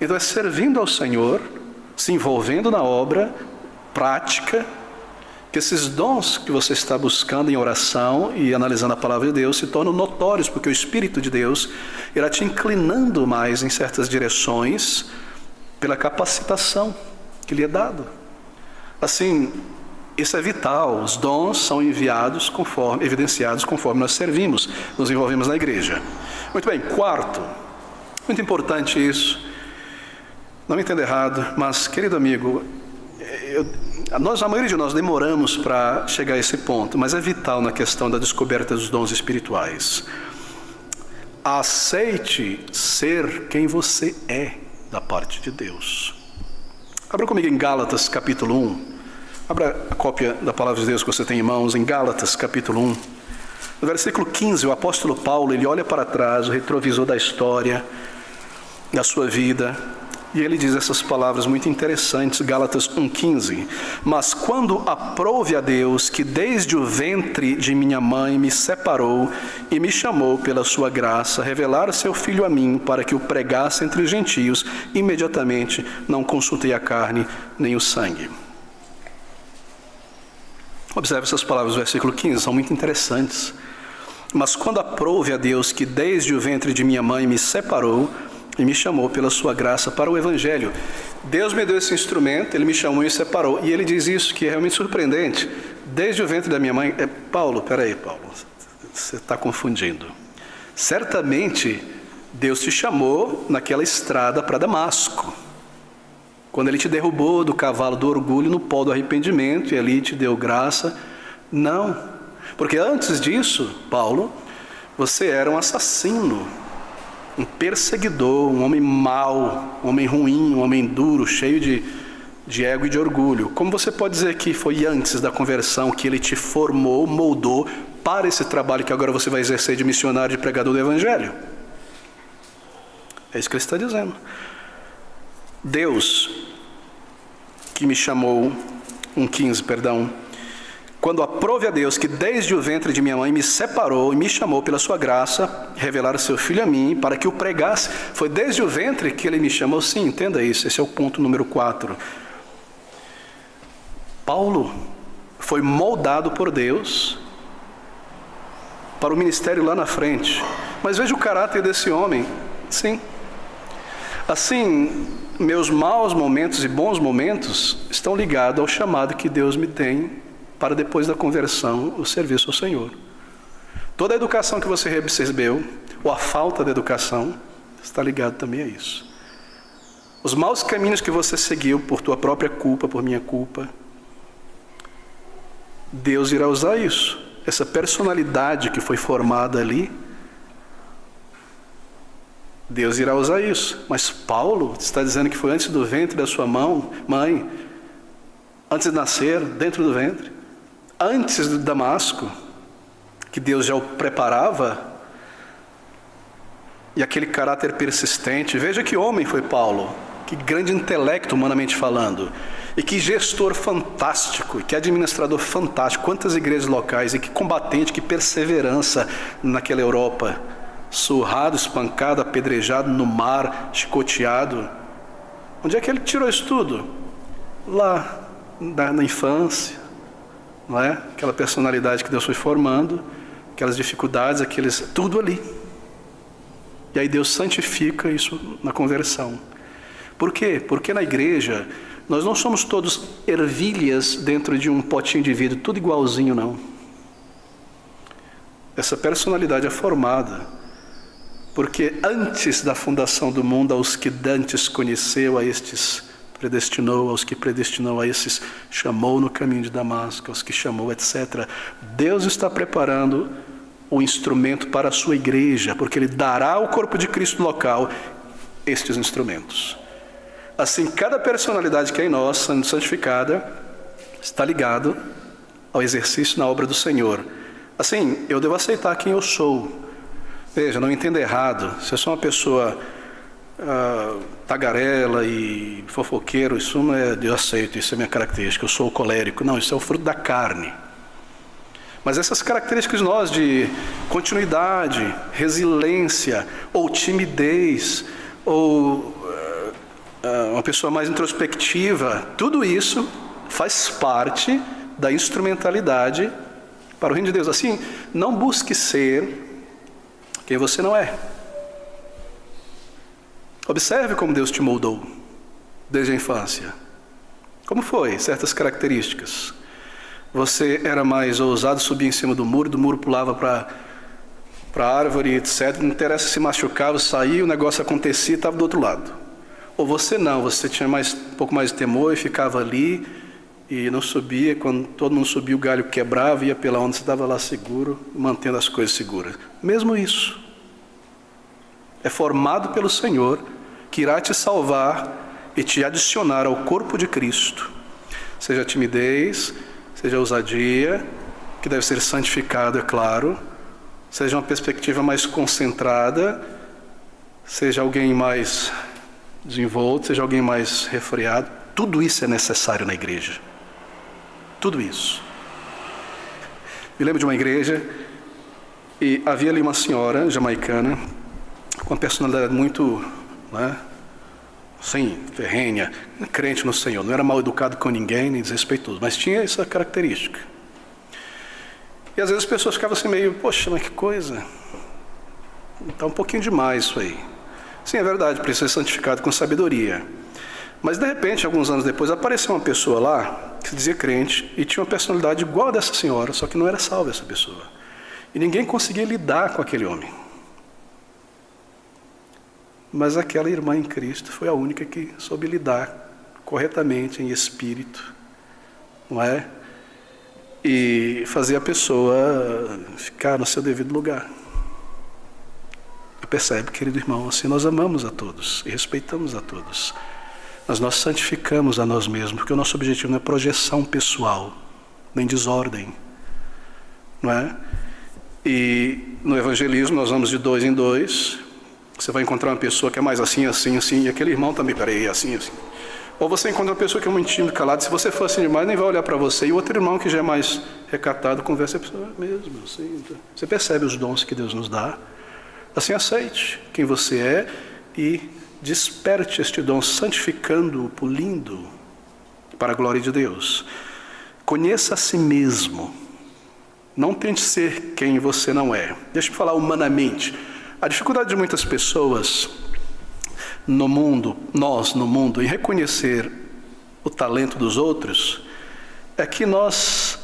Então é servindo ao Senhor, se envolvendo na obra prática, que esses dons que você está buscando em oração e analisando a palavra de Deus se tornam notórios, porque o Espírito de Deus irá te inclinando mais em certas direções pela capacitação que lhe é dado. Assim, isso é vital, os dons são evidenciados conforme nós servimos, nos envolvemos na igreja. Muito bem, quarto, muito importante isso. Não me entenda errado, mas, querido amigo, a maioria de nós demoramos para chegar a esse ponto, mas é vital na questão da descoberta dos dons espirituais. Aceite ser quem você é da parte de Deus. Abra comigo em Gálatas capítulo 1. Abra a cópia da palavra de Deus que você tem em mãos, em Gálatas capítulo 1. No versículo 15, o apóstolo Paulo, ele olha para trás, o retrovisor da história, da sua vida, e ele diz essas palavras muito interessantes, Gálatas 1,15. Mas quando aprouve a Deus, que desde o ventre de minha mãe me separou e me chamou pela sua graça, revelar seu Filho a mim, para que o pregasse entre os gentios, imediatamente não consultei a carne nem o sangue. Observe essas palavras do versículo 15, são muito interessantes. Mas quando aprouve a Deus, que desde o ventre de minha mãe me separou e me chamou pela sua graça para o Evangelho. Deus me deu esse instrumento, Ele me chamou e me separou. E Ele diz isso, que é realmente surpreendente. Desde o ventre da minha mãe... Paulo, você está confundindo. Certamente, Deus te chamou naquela estrada para Damasco. Quando Ele te derrubou do cavalo do orgulho no pó do arrependimento e ali te deu graça. Não. Porque antes disso, Paulo, Você era um assassino, um perseguidor, um homem mau, um homem ruim, um homem duro, cheio de ego e de orgulho. Como você pode dizer que foi antes da conversão que ele te formou, moldou para esse trabalho que agora você vai exercer de missionário, de pregador do Evangelho? É isso que ele está dizendo. Deus, que me chamou, 1,15, perdão, quando aprove a Deus que desde o ventre de minha mãe me separou e me chamou pela sua graça, revelar o seu Filho a mim, para que o pregasse, foi desde o ventre que ele me chamou. Sim, entenda isso, esse é o ponto número 4. Paulo foi moldado por Deus para o ministério lá na frente. Mas veja o caráter desse homem. Sim. Assim, meus maus momentos e bons momentos estão ligados ao chamado que Deus me tem para depois da conversão, o serviço ao Senhor. Toda a educação que você recebeu, ou a falta de educação, está ligado também a isso. Os maus caminhos que você seguiu por tua própria culpa, por minha culpa, Deus irá usar isso. Essa personalidade que foi formada ali, Deus irá usar isso. Mas Paulo está dizendo que foi antes do ventre da sua mãe, antes de nascer, dentro do ventre, antes de Damasco, que Deus já o preparava, e aquele caráter persistente. Veja que homem foi Paulo, que grande intelecto humanamente falando, e que gestor fantástico, e que administrador fantástico. Quantas igrejas locais, e que combatente, que perseverança naquela Europa, surrado, espancado, apedrejado no mar, chicoteado. Onde é que ele tirou isso tudo? Lá, na infância. Não é? Aquela personalidade que Deus foi formando, aquelas dificuldades, tudo ali. E aí Deus santifica isso na conversão. Por quê? Porque na igreja nós não somos todos ervilhas dentro de um potinho de vidro, tudo igualzinho, não. Essa personalidade é formada porque antes da fundação do mundo, aos que dantes conheceu, a estes predestinou, aos que predestinou, a esses chamou no caminho de Damasco, aos que chamou, etc. Deus está preparando o instrumento para a sua igreja, porque Ele dará ao corpo de Cristo local estes instrumentos. Assim, cada personalidade que é em nós, sendo santificada, está ligado ao exercício na obra do Senhor. Assim, eu devo aceitar quem eu sou. Veja, não entenda errado. Se eu sou uma pessoa tagarela e fofoqueiro, isso não é, eu aceito, isso é minha característica. Eu sou colérico. Não, isso é o fruto da carne. Mas essas características nós de continuidade, resiliência, ou timidez, ou uma pessoa mais introspectiva, tudo isso faz parte da instrumentalidade para o reino de Deus. Assim, não busque ser quem você não é. Observe como Deus te moldou desde a infância. Como foi? Certas características. Você era mais ousado, subia em cima do muro pulava para a árvore, etc. Não interessa se machucava, saía, o negócio acontecia e estava do outro lado. Ou você não, você tinha um pouco mais de temor e ficava ali e não subia. Quando todo mundo subia, o galho quebrava, ia pela onda, você estava lá seguro, mantendo as coisas seguras. Mesmo isso é formado pelo Senhor, que irá te salvar e te adicionar ao corpo de Cristo. Seja timidez, seja ousadia, que deve ser santificado, é claro, seja uma perspectiva mais concentrada, seja alguém mais desenvolto, seja alguém mais refreado. Tudo isso é necessário na igreja. Tudo isso. Me lembro de uma igreja e havia ali uma senhora jamaicana com uma personalidade muito, sim, ferrenha, crente no Senhor. Não era mal educado com ninguém, nem desrespeitoso, mas tinha essa característica. E às vezes as pessoas ficavam assim meio, poxa, mas que coisa. Está um pouquinho demais isso aí. Sim, é verdade, precisa ser santificado com sabedoria. Mas de repente, alguns anos depois, apareceu uma pessoa lá, que se dizia crente, e tinha uma personalidade igual a dessa senhora, só que não era salva essa pessoa. E ninguém conseguia lidar com aquele homem. Mas aquela irmã em Cristo foi a única que soube lidar corretamente em espírito, não é? E fazer a pessoa ficar no seu devido lugar. percebe, querido irmão? Assim nós amamos a todos e respeitamos a todos. Mas nós santificamos a nós mesmos, porque o nosso objetivo não é projeção pessoal, nem desordem, não é? E no evangelismo nós vamos de 2 em 2. Você vai encontrar uma pessoa que é mais assim, assim, assim, e aquele irmão também, peraí, assim, assim. Ou você encontra uma pessoa que é muito tímida, calada, se você for assim demais, nem vai olhar para você. E o outro irmão que já é mais recatado, conversa, a pessoa mesmo, assim. Você percebe os dons que Deus nos dá. Assim, aceite quem você é e desperte este dom, santificando-o, polindo para a glória de Deus. Conheça a si mesmo. Não tente ser quem você não é. Deixa eu falar humanamente. A dificuldade de muitas pessoas no mundo, nós no mundo, em reconhecer o talento dos outros, é que nós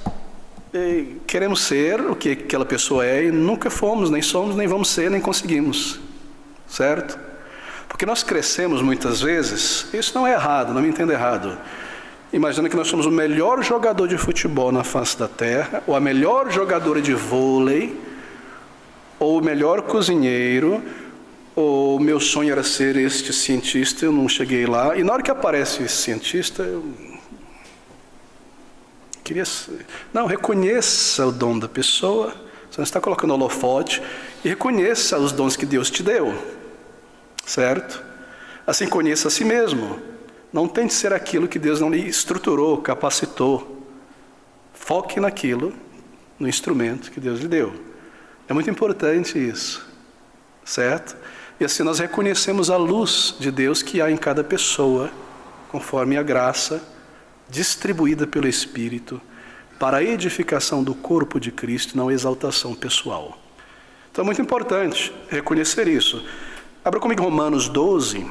queremos ser o que aquela pessoa é e nunca fomos, nem somos, nem vamos ser, nem conseguimos. Certo? Porque nós crescemos muitas vezes, isso não é errado, não me entenda errado. Imagina que nós somos o melhor jogador de futebol na face da terra, ou a melhor jogadora de vôlei, ou o melhor cozinheiro, ou o meu sonho era ser este cientista, eu não cheguei lá. E na hora que aparece esse cientista, eu queria ser. Não, reconheça o dom da pessoa, você não está colocando holofote, e reconheça os dons que Deus te deu, certo? Assim, conheça a si mesmo. Não tente ser aquilo que Deus não lhe estruturou, capacitou. Foque naquilo, no instrumento que Deus lhe deu. É muito importante isso, certo? E assim nós reconhecemos a luz de Deus que há em cada pessoa, conforme a graça distribuída pelo Espírito, para a edificação do corpo de Cristo, não exaltação pessoal. Então é muito importante reconhecer isso. Abra comigo Romanos 12,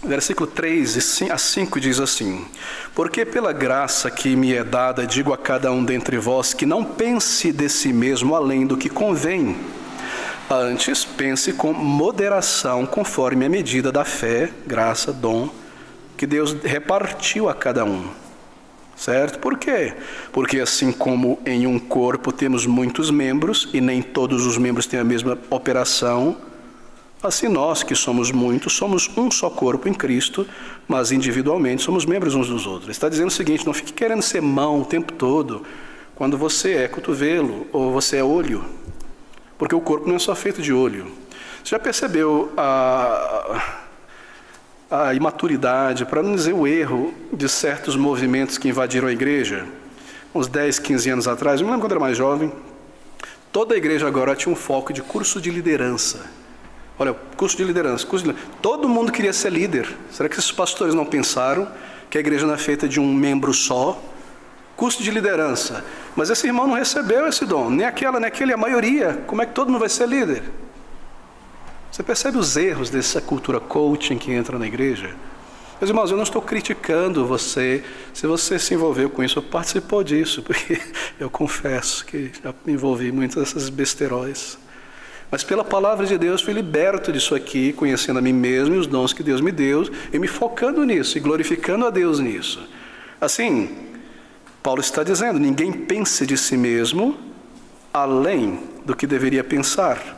versículo 3 a 5 diz assim: porque pela graça que me é dada, digo a cada um dentre vós, que não pense de si mesmo além do que convém. Antes, pense com moderação, conforme a medida da fé, graça, dom, que Deus repartiu a cada um. Certo? Por quê? Porque assim como em um corpo temos muitos membros, e nem todos os membros têm a mesma operação, assim nós, que somos muitos, somos um só corpo em Cristo, mas individualmente somos membros uns dos outros. Ele está dizendo o seguinte: não fique querendo ser mão o tempo todo, quando você é cotovelo ou você é olho, porque o corpo não é só feito de olho. Você já percebeu a imaturidade, para não dizer o erro, de certos movimentos que invadiram a igreja? Uns 10, 15 anos atrás, eu me lembro quando eu era mais jovem, toda a igreja agora tinha um foco de curso de liderança. Olha, curso de liderança, todo mundo queria ser líder. Será que esses pastores não pensaram que a igreja não é feita de um membro só? Curso de liderança. Mas esse irmão não recebeu esse dom, nem aquela, nem aquele, a maioria. Como é que todo mundo vai ser líder? Você percebe os erros dessa cultura coaching que entra na igreja? Meus irmãos, eu não estou criticando você, se você se envolveu com isso, ou participou disso, porque eu confesso que já me envolvi em muitas dessas besteróis. Mas pela palavra de Deus fui liberto disso aqui, conhecendo a mim mesmo e os dons que Deus me deu, e me focando nisso, e glorificando a Deus nisso. Assim, Paulo está dizendo: ninguém pense de si mesmo além do que deveria pensar.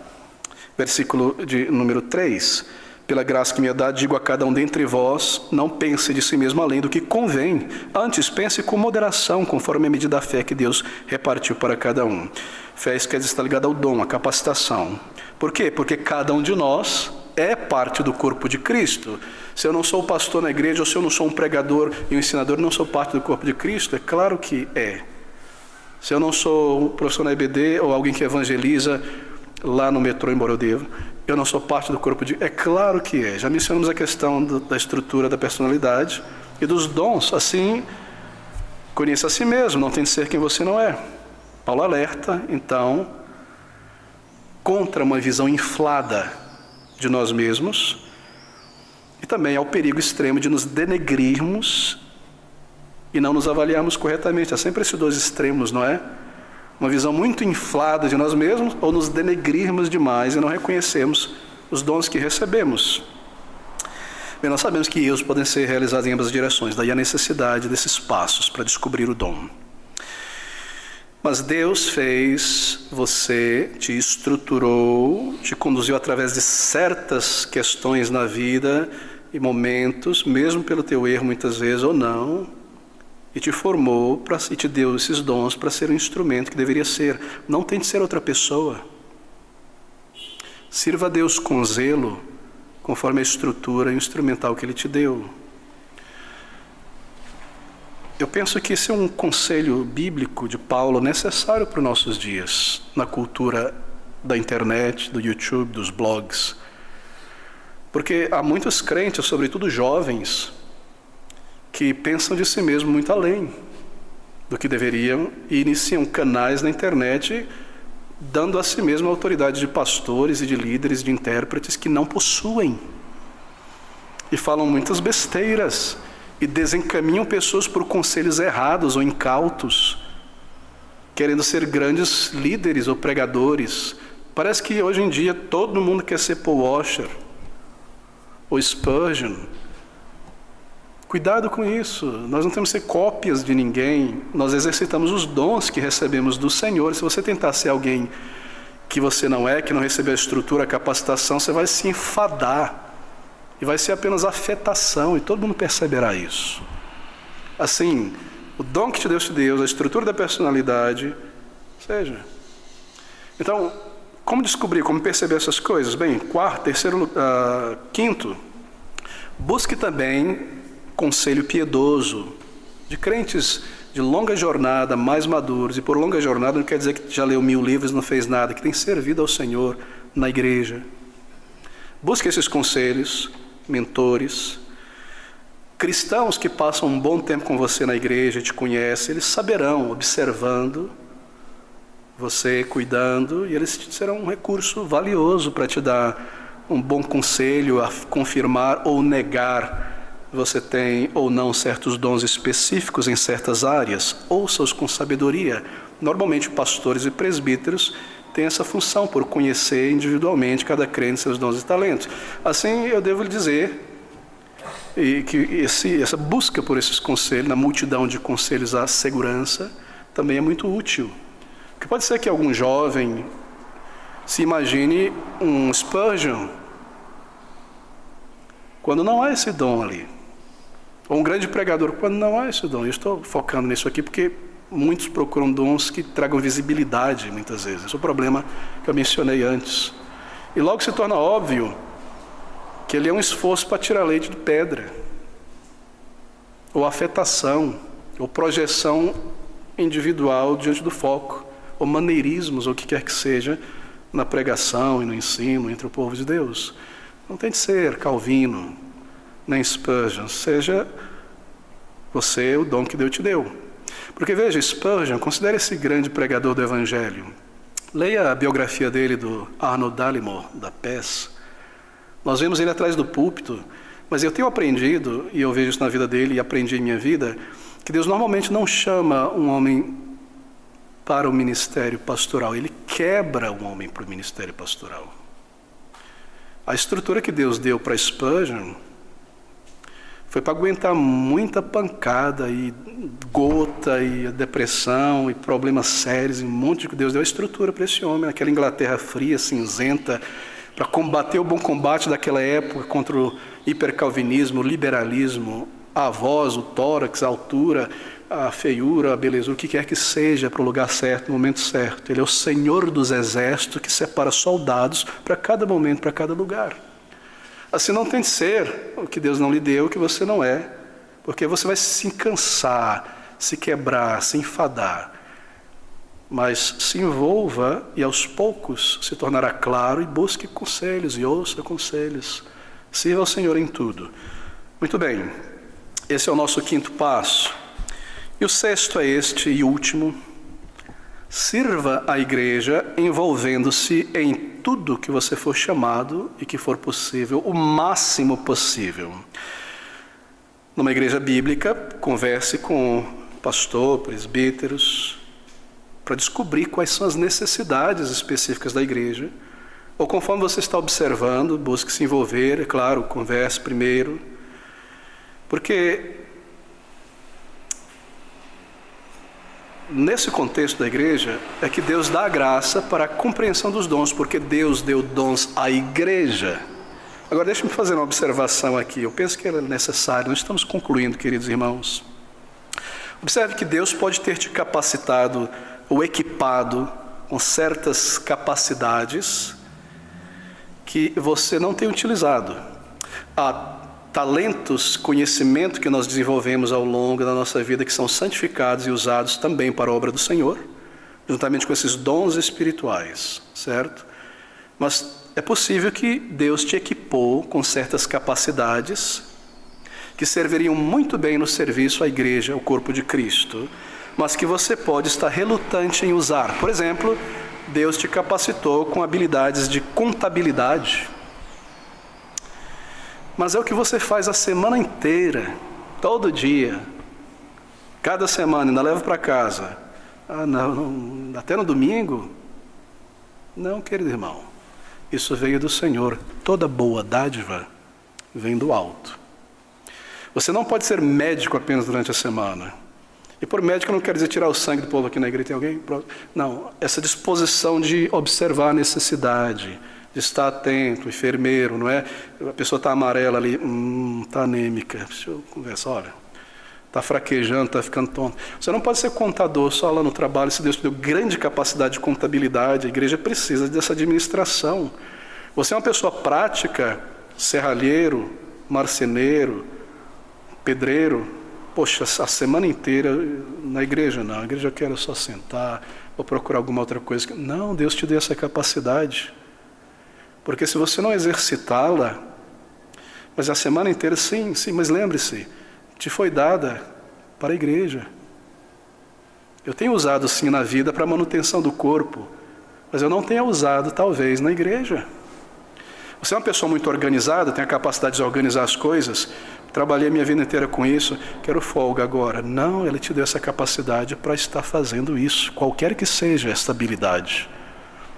Versículo de número 3. Pela graça que me é dada, digo a cada um dentre vós, não pense de si mesmo além do que convém. Antes, pense com moderação, conforme a medida da fé que Deus repartiu para cada um. Fé, isso quer dizer, está ligada ao dom, à capacitação. Por quê? Porque cada um de nós é parte do corpo de Cristo. Se eu não sou pastor na igreja, ou se eu não sou um pregador e um ensinador, não sou parte do corpo de Cristo? É claro que é. Se eu não sou um professor na EBD, ou alguém que evangeliza lá no metrô, embora eu deva, eu não sou parte do corpo de... É claro que é. Já mencionamos a questão da estrutura da personalidade e dos dons. Assim, conheça a si mesmo, não tem de ser quem você não é. Paulo alerta, então, contra uma visão inflada de nós mesmos e também ao perigo extremo de nos denegrirmos e não nos avaliarmos corretamente. Há sempre esses dois extremos, não é? Uma visão muito inflada de nós mesmos, ou nos denegrirmos demais e não reconhecemos os dons que recebemos. Bem, nós sabemos que erros podem ser realizados em ambas as direções, daí a necessidade desses passos para descobrir o dom. Mas Deus fez você, te estruturou, te conduziu através de certas questões na vida e momentos, mesmo pelo teu erro muitas vezes ou não, e te formou e te deu esses dons para ser um instrumento que deveria ser. Não tente ser outra pessoa. Sirva a Deus com zelo, conforme a estrutura instrumental que Ele te deu. Eu penso que esse é um conselho bíblico de Paulo necessário para os nossos dias, na cultura da internet, do YouTube, dos blogs. Porque há muitos crentes, sobretudo jovens, que pensam de si mesmos muito além do que deveriam e iniciam canais na internet dando a si mesmo a autoridade de pastores e de líderes, de intérpretes que não possuem. E falam muitas besteiras e desencaminham pessoas por conselhos errados ou incautos, querendo ser grandes líderes ou pregadores. Parece que hoje em dia todo mundo quer ser Paul Washer ou Spurgeon. Cuidado com isso, nós não temos que ser cópias de ninguém, nós exercitamos os dons que recebemos do Senhor. Se você tentar ser alguém que você não é, que não recebeu a estrutura, a capacitação, você vai se enfadar. E vai ser apenas afetação, e todo mundo perceberá isso. Assim, o dom que Deus te deu, a estrutura da personalidade, seja. Então, como descobrir, como perceber essas coisas? Bem, quinto, busque também conselho piedoso, de crentes de longa jornada, mais maduros, e por longa jornada não quer dizer que já leu 1000 livros e não fez nada, que tem servido ao Senhor na igreja. Busque esses conselhos, mentores, cristãos que passam um bom tempo com você na igreja, te conhecem, eles saberão, observando você, cuidando, e eles serão um recurso valioso para te dar um bom conselho, a confirmar ou negar você tem ou não certos dons específicos em certas áreas. Ouça-os com sabedoria. Normalmente pastores e presbíteros têm essa função por conhecer individualmente cada crente seus dons e talentos. Assim, eu devo lhe dizer que essa busca por esses conselhos, na multidão de conselhos à segurança, também é muito útil. Porque pode ser que algum jovem se imagine um Spurgeon, quando não há esse dom ali. Ou um grande pregador, quando não há esse dom. Eu estou focando nisso aqui porque muitos procuram dons que tragam visibilidade, muitas vezes. Esse é o problema que eu mencionei antes. E logo se torna óbvio que ele é um esforço para tirar leite de pedra. Ou afetação, ou projeção individual diante do foco. Ou maneirismos, ou o que quer que seja, na pregação e no ensino entre o povo de Deus. Não tem de ser Calvino, nem Spurgeon. Seja você o dom que Deus te deu. Porque veja, Spurgeon, considere esse grande pregador do Evangelho. Leia a biografia dele do Arnold Dallimore, da PES. Nós vemos ele atrás do púlpito, mas eu tenho aprendido, e eu vejo isso na vida dele e aprendi em minha vida, que Deus normalmente não chama um homem para o ministério pastoral, Ele quebra um homem para o ministério pastoral. A estrutura que Deus deu para Spurgeon foi para aguentar muita pancada e gota e depressão e problemas sérios, e um monte de... Deus deu a estrutura para esse homem, naquela Inglaterra fria, cinzenta, para combater o bom combate daquela época contra o hipercalvinismo, o liberalismo, a voz, o tórax, a altura, a feiura, a beleza, o que quer que seja, para o lugar certo, no momento certo. Ele é o Senhor dos exércitos que separa soldados para cada momento, para cada lugar. Assim não tem de ser o que Deus não lhe deu, o que você não é, porque você vai se cansar, se quebrar, se enfadar. Mas se envolva e aos poucos se tornará claro e busque conselhos e ouça conselhos. Sirva ao Senhor em tudo. Muito bem, esse é o nosso quinto passo. E o sexto é este e último. Sirva a igreja envolvendo-se em tudo que você for chamado e que for possível, o máximo possível. Numa igreja bíblica, converse com pastor, presbíteros, para descobrir quais são as necessidades específicas da igreja. Ou conforme você está observando, busque se envolver, é claro, converse primeiro. Porque nesse contexto da igreja, é que Deus dá a graça para a compreensão dos dons, porque Deus deu dons à igreja. Agora, deixe-me fazer uma observação aqui. Eu penso que ela é necessária. Nós estamos concluindo, queridos irmãos. Observe que Deus pode ter te capacitado ou equipado com certas capacidades que você não tem utilizado. Há talentos, conhecimento que nós desenvolvemos ao longo da nossa vida que são santificados e usados também para a obra do Senhor, juntamente com esses dons espirituais, certo? Mas é possível que Deus te equipou com certas capacidades que serviriam muito bem no serviço à igreja, ao corpo de Cristo, mas que você pode estar relutante em usar. Por exemplo, Deus te capacitou com habilidades de contabilidade, mas é o que você faz a semana inteira, todo dia, cada semana, ainda leva para casa. Não, até no domingo? Não, querido irmão, isso veio do Senhor. Toda boa dádiva vem do alto. Você não pode ser médico apenas durante a semana. E por médico eu não quero dizer tirar o sangue do povo aqui na igreja. Tem alguém? Não, essa disposição de observar a necessidade, de estar atento, enfermeiro, não é? A pessoa está amarela ali, está anêmica. Deixa eu conversar, olha, está fraquejando, está ficando tonto. Você não pode ser contador só lá no trabalho. Se Deus te deu grande capacidade de contabilidade, a igreja precisa dessa administração. Você é uma pessoa prática, serralheiro, marceneiro, pedreiro. Poxa, a semana inteira na igreja não. A igreja eu quero só sentar, ou procurar alguma outra coisa. Não, Deus te deu essa capacidade. Porque se você não exercitá-la, mas a semana inteira, sim, mas lembre-se, te foi dada para a igreja. Eu tenho usado sim na vida para a manutenção do corpo, mas eu não tenho usado talvez na igreja. Você é uma pessoa muito organizada, tem a capacidade de organizar as coisas. Trabalhei a minha vida inteira com isso, quero folga agora. Não, Ele te deu essa capacidade para estar fazendo isso, qualquer que seja esta habilidade,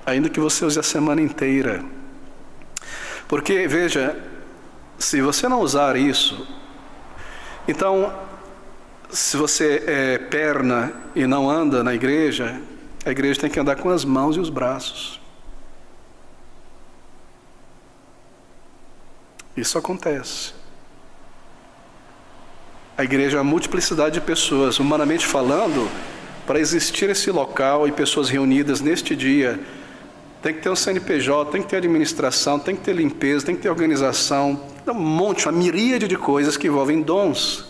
ainda que você use a semana inteira. Porque, veja, se você não usar isso, então, se você é perna e não anda na igreja, a igreja tem que andar com as mãos e os braços. Isso acontece. A igreja é uma multiplicidade de pessoas. Humanamente falando, para existir esse local e pessoas reunidas neste dia, tem que ter um CNPJ, tem que ter administração, tem que ter limpeza, tem que ter organização, um monte, uma miríade de coisas que envolvem dons.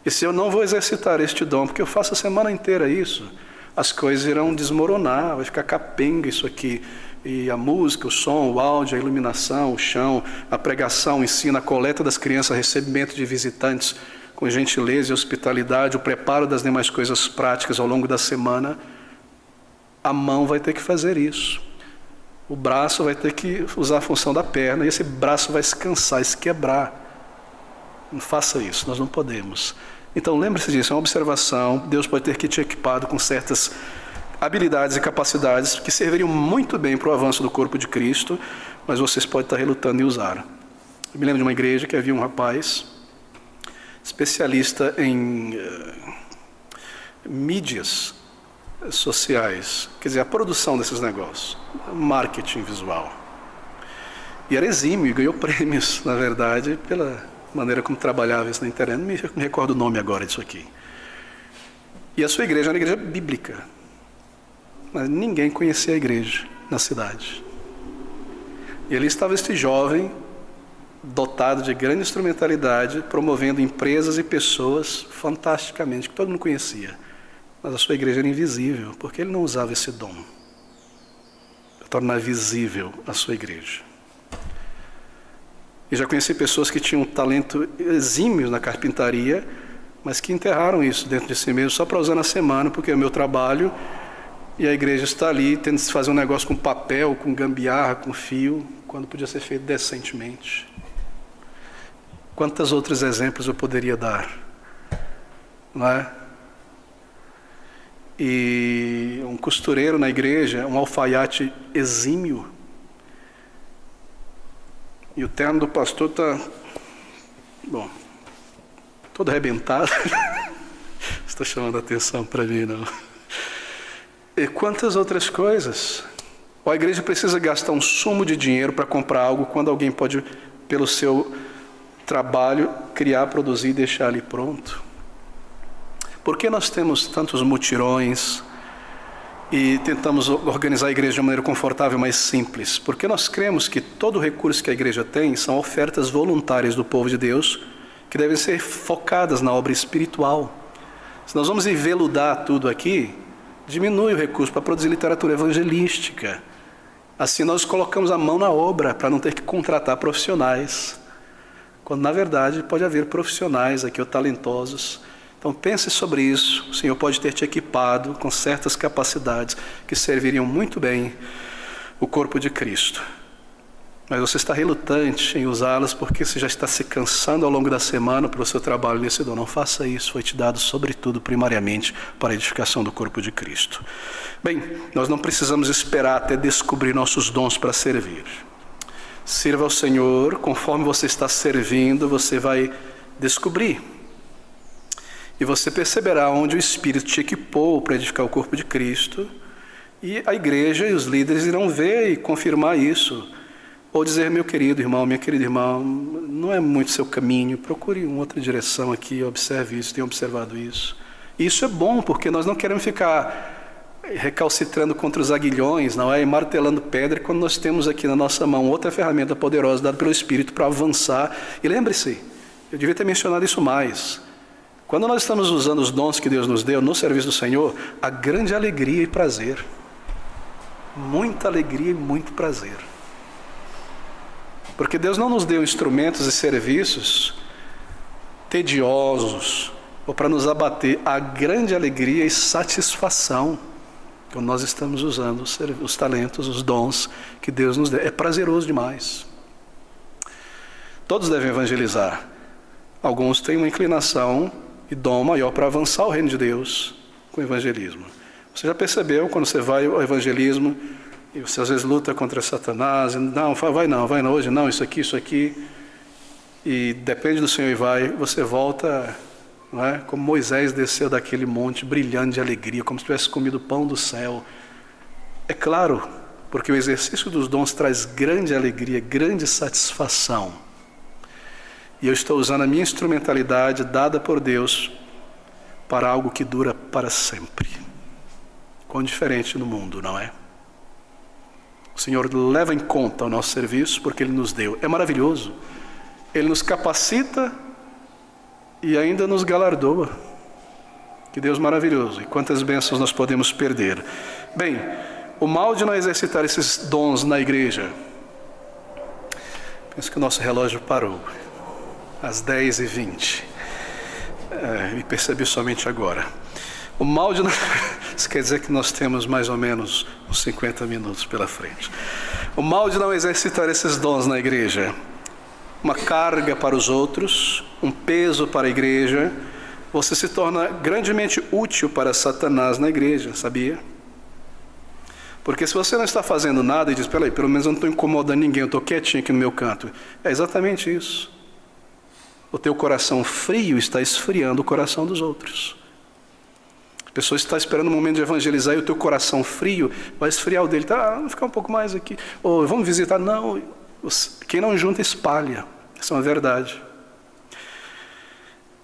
E se eu não vou exercitar este dom, porque eu faço a semana inteira isso, as coisas irão desmoronar, vai ficar capenga isso aqui. E a música, o som, o áudio, a iluminação, o chão, a pregação, o ensino, a coleta das crianças, recebimento de visitantes com gentileza e hospitalidade, o preparo das demais coisas práticas ao longo da semana, a mão vai ter que fazer isso. O braço vai ter que usar a função da perna, e esse braço vai se cansar, se quebrar. Não faça isso, nós não podemos. Então lembre-se disso, é uma observação. Deus pode ter que te equipado com certas habilidades e capacidades que serviriam muito bem para o avanço do corpo de Cristo, mas vocês podem estar relutando em usar. Eu me lembro de uma igreja que havia um rapaz especialista em mídias sociais, quer dizer, a produção desses negócios, marketing visual. E era exímio e ganhou prêmios, na verdade, pela maneira como trabalhava isso na internet. Não me recordo o nome agora disso aqui. E a sua igreja era uma igreja bíblica. Mas ninguém conhecia a igreja na cidade. E ali estava este jovem, dotado de grande instrumentalidade, promovendo empresas e pessoas fantasticamente, que todo mundo conhecia. Mas a sua igreja era invisível, porque ele não usava esse dom para tornar visível a sua igreja. E já conheci pessoas que tinham um talento exímio na carpintaria, mas que enterraram isso dentro de si mesmo, só para usar na semana, porque é o meu trabalho. E a igreja está ali tendo que se fazer um negócio com papel, com gambiarra, com fio, quando podia ser feito decentemente. Quantos outros exemplos eu poderia dar? Não é? E um costureiro na igreja, um alfaiate exímio. E o terno do pastor está, bom, todo arrebentado. está chamando a atenção para mim, não. E quantas outras coisas? Ou a igreja precisa gastar um sumo de dinheiro para comprar algo quando alguém pode, pelo seu trabalho, criar, produzir e deixar ali pronto? Por que nós temos tantos mutirões e tentamos organizar a igreja de uma maneira confortável, mais simples? Porque nós cremos que todo o recurso que a igreja tem são ofertas voluntárias do povo de Deus, que devem ser focadas na obra espiritual. Se nós vamos enveludar tudo aqui, diminui o recurso para produzir literatura evangelística. Assim nós colocamos a mão na obra para não ter que contratar profissionais, quando na verdade pode haver profissionais aqui, ou talentosos. Então pense sobre isso. O Senhor pode ter te equipado com certas capacidades que serviriam muito bem o corpo de Cristo. Mas você está relutante em usá-las porque você já está se cansando ao longo da semana pelo seu trabalho nesse dom. Não faça isso, foi te dado sobretudo, primariamente, para a edificação do corpo de Cristo. Bem, nós não precisamos esperar até descobrir nossos dons para servir. Sirva ao Senhor, conforme você está servindo, você vai descobrir. E você perceberá onde o Espírito te equipou para edificar o corpo de Cristo. E a igreja e os líderes irão ver e confirmar isso. Ou dizer, meu querido irmão, minha querida irmã, não é muito seu caminho, procure uma outra direção aqui, observe isso, tenha observado isso. E isso é bom, porque nós não queremos ficar recalcitrando contra os aguilhões, não é? E martelando pedra, quando nós temos aqui na nossa mão outra ferramenta poderosa dada pelo Espírito para avançar. E lembre-se, eu devia ter mencionado isso mais. Quando nós estamos usando os dons que Deus nos deu no serviço do Senhor, há grande alegria e prazer. Muita alegria e muito prazer. Porque Deus não nos deu instrumentos e serviços tediosos ou para nos abater. Há grande alegria e satisfação quando nós estamos usando os talentos, os dons que Deus nos deu. É prazeroso demais. Todos devem evangelizar. Alguns têm uma inclinação e dom maior para avançar o reino de Deus com o evangelismo. Você já percebeu quando você vai ao evangelismo e você às vezes luta contra Satanás, não, vai não, hoje não, isso aqui, e depende do Senhor e vai, você volta, não é? Como Moisés desceu daquele monte brilhando de alegria, como se tivesse comido o pão do céu. É claro, porque o exercício dos dons traz grande alegria, grande satisfação. E eu estou usando a minha instrumentalidade dada por Deus para algo que dura para sempre. Quão diferente no mundo, não é? O Senhor leva em conta o nosso serviço porque Ele nos deu. É maravilhoso. Ele nos capacita e ainda nos galardoa. Que Deus maravilhoso. E quantas bênçãos nós podemos perder. Bem, o mal de não exercitar esses dons na igreja. Penso que o nosso relógio parou. Às 10h20. Me percebi somente agora. O mal de não... Isso quer dizer que nós temos mais ou menos uns 50 minutos pela frente. O mal de não exercitar esses dons na igreja. Uma carga para os outros, um peso para a igreja. Você se torna grandemente útil para Satanás na igreja, sabia? Porque se você não está fazendo nada e diz, peraí, pelo menos eu não estou incomodando ninguém, eu estou quietinho aqui no meu canto. É exatamente isso. O teu coração frio está esfriando o coração dos outros. A pessoa está esperando o momento de evangelizar e o teu coração frio vai esfriar o dele. Tá, vamos ficar um pouco mais aqui. Ou vamos visitar. Não, quem não junta espalha. Isso é uma verdade.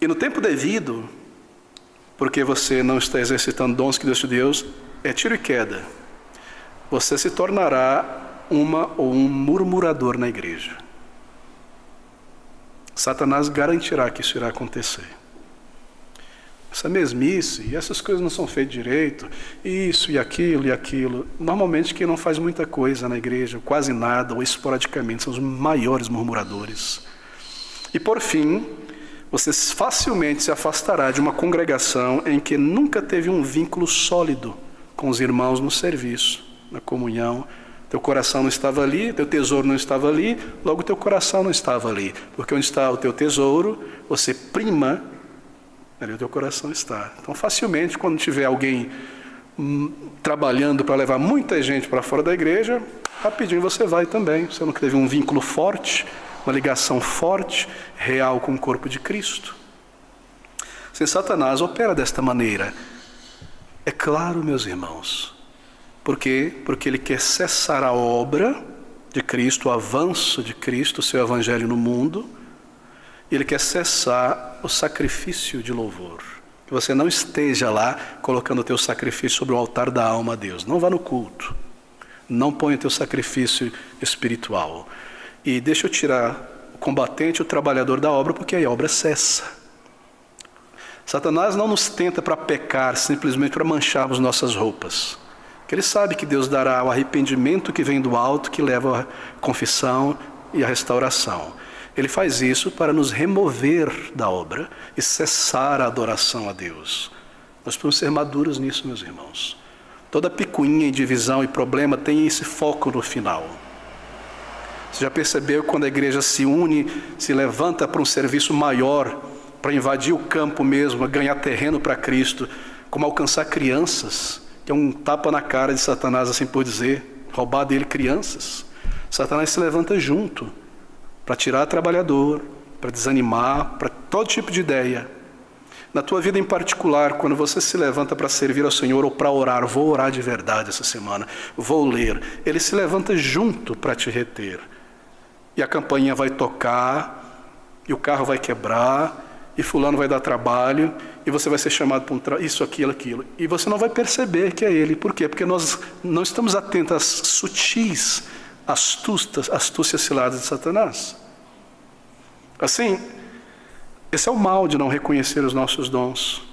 E no tempo devido, porque você não está exercitando dons que Deus te deu, é tiro e queda. Você se tornará uma ou um murmurador na igreja. Satanás garantirá que isso irá acontecer. Essa mesmice, e essas coisas não são feitas direito, isso e aquilo. Normalmente quem não faz muita coisa na igreja, quase nada, ou esporadicamente, são os maiores murmuradores. E por fim, você facilmente se afastará de uma congregação em que nunca teve um vínculo sólido com os irmãos no serviço, na comunhão. Teu coração não estava ali, teu tesouro não estava ali, logo teu coração não estava ali. Porque onde está o teu tesouro, você prima, ali o teu coração está. Então facilmente, quando tiver alguém trabalhando para levar muita gente para fora da igreja, rapidinho você vai também. Você não teve um vínculo forte, uma ligação forte, real com o corpo de Cristo. Se Satanás opera desta maneira, é claro, meus irmãos. Por quê? Porque ele quer cessar a obra de Cristo, o avanço de Cristo, o seu evangelho no mundo. Ele quer cessar o sacrifício de louvor. Que você não esteja lá colocando o teu sacrifício sobre o altar da alma a Deus. Não vá no culto. Não ponha o teu sacrifício espiritual. E deixa eu tirar o combatente e o trabalhador da obra, porque aí a obra cessa. Satanás não nos tenta para pecar, simplesmente para mancharmos nossas roupas. Porque ele sabe que Deus dará o arrependimento que vem do alto, que leva à confissão e à restauração. Ele faz isso para nos remover da obra e cessar a adoração a Deus. Nós precisamos ser maduros nisso, meus irmãos. Toda picuinha e divisão e problema tem esse foco no final. Você já percebeu quando a igreja se une, se levanta para um serviço maior, para invadir o campo mesmo, ganhar terreno para Cristo, como alcançar crianças, que é um tapa na cara de Satanás, assim por dizer, roubar dele crianças. Satanás se levanta junto, para tirar trabalhador, para desanimar, para todo tipo de ideia. Na tua vida em particular, quando você se levanta para servir ao Senhor ou para orar, vou orar de verdade essa semana, vou ler, ele se levanta junto para te reter. E a campainha vai tocar, e o carro vai quebrar, e fulano vai dar trabalho, e você vai ser chamado para isso, aquilo. E você não vai perceber que é ele. Por quê? Porque nós não estamos atentos às sutis astúcias ciladas de Satanás. Assim, esse é o mal de não reconhecer os nossos dons.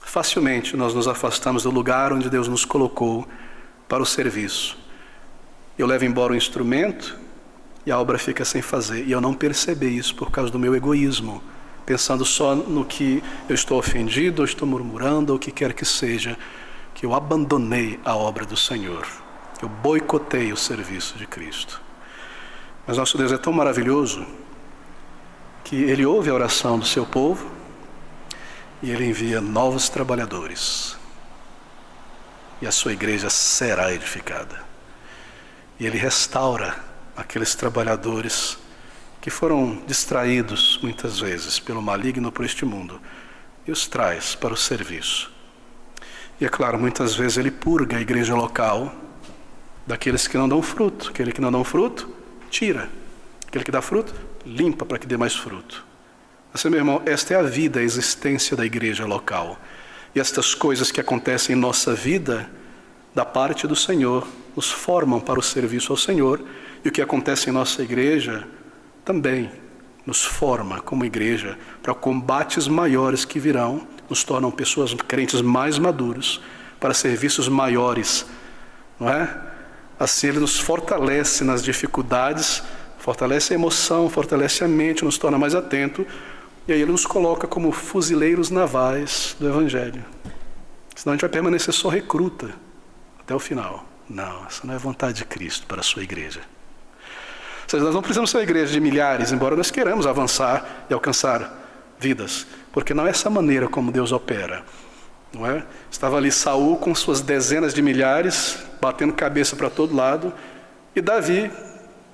Facilmente nós nos afastamos do lugar onde Deus nos colocou para o serviço. Eu levo embora o instrumento e a obra fica sem fazer. E eu não percebi isso por causa do meu egoísmo, pensando só no que eu estou ofendido, ou estou murmurando, ou o que quer que seja, que eu abandonei a obra do Senhor. Eu boicotei o serviço de Cristo. Mas nosso Deus é tão maravilhoso que Ele ouve a oração do seu povo e Ele envia novos trabalhadores. E a sua igreja será edificada. E Ele restaura aqueles trabalhadores que foram distraídos muitas vezes pelo maligno por este mundo e os traz para o serviço. E é claro, muitas vezes Ele purga a igreja local daqueles que não dão fruto. Aquele que não dá fruto, tira. Aquele que dá fruto, limpa para que dê mais fruto. Assim, meu irmão, esta é a vida, a existência da igreja local. E estas coisas que acontecem em nossa vida, da parte do Senhor, nos formam para o serviço ao Senhor. E o que acontece em nossa igreja também nos forma como igreja para combates maiores que virão, nos tornam pessoas crentes mais maduros para serviços maiores, não é? Assim Ele nos fortalece nas dificuldades, fortalece a emoção, fortalece a mente, nos torna mais atento, e aí Ele nos coloca como fuzileiros navais do Evangelho. Senão a gente vai permanecer só recruta até o final. Não, essa não é a vontade de Cristo para a sua igreja. Ou seja, nós não precisamos ser uma igreja de milhares, embora nós queiramos avançar e alcançar vidas, porque não é essa maneira como Deus opera. Não é? Estava ali Saul com suas dezenas de milhares, batendo cabeça para todo lado, e Davi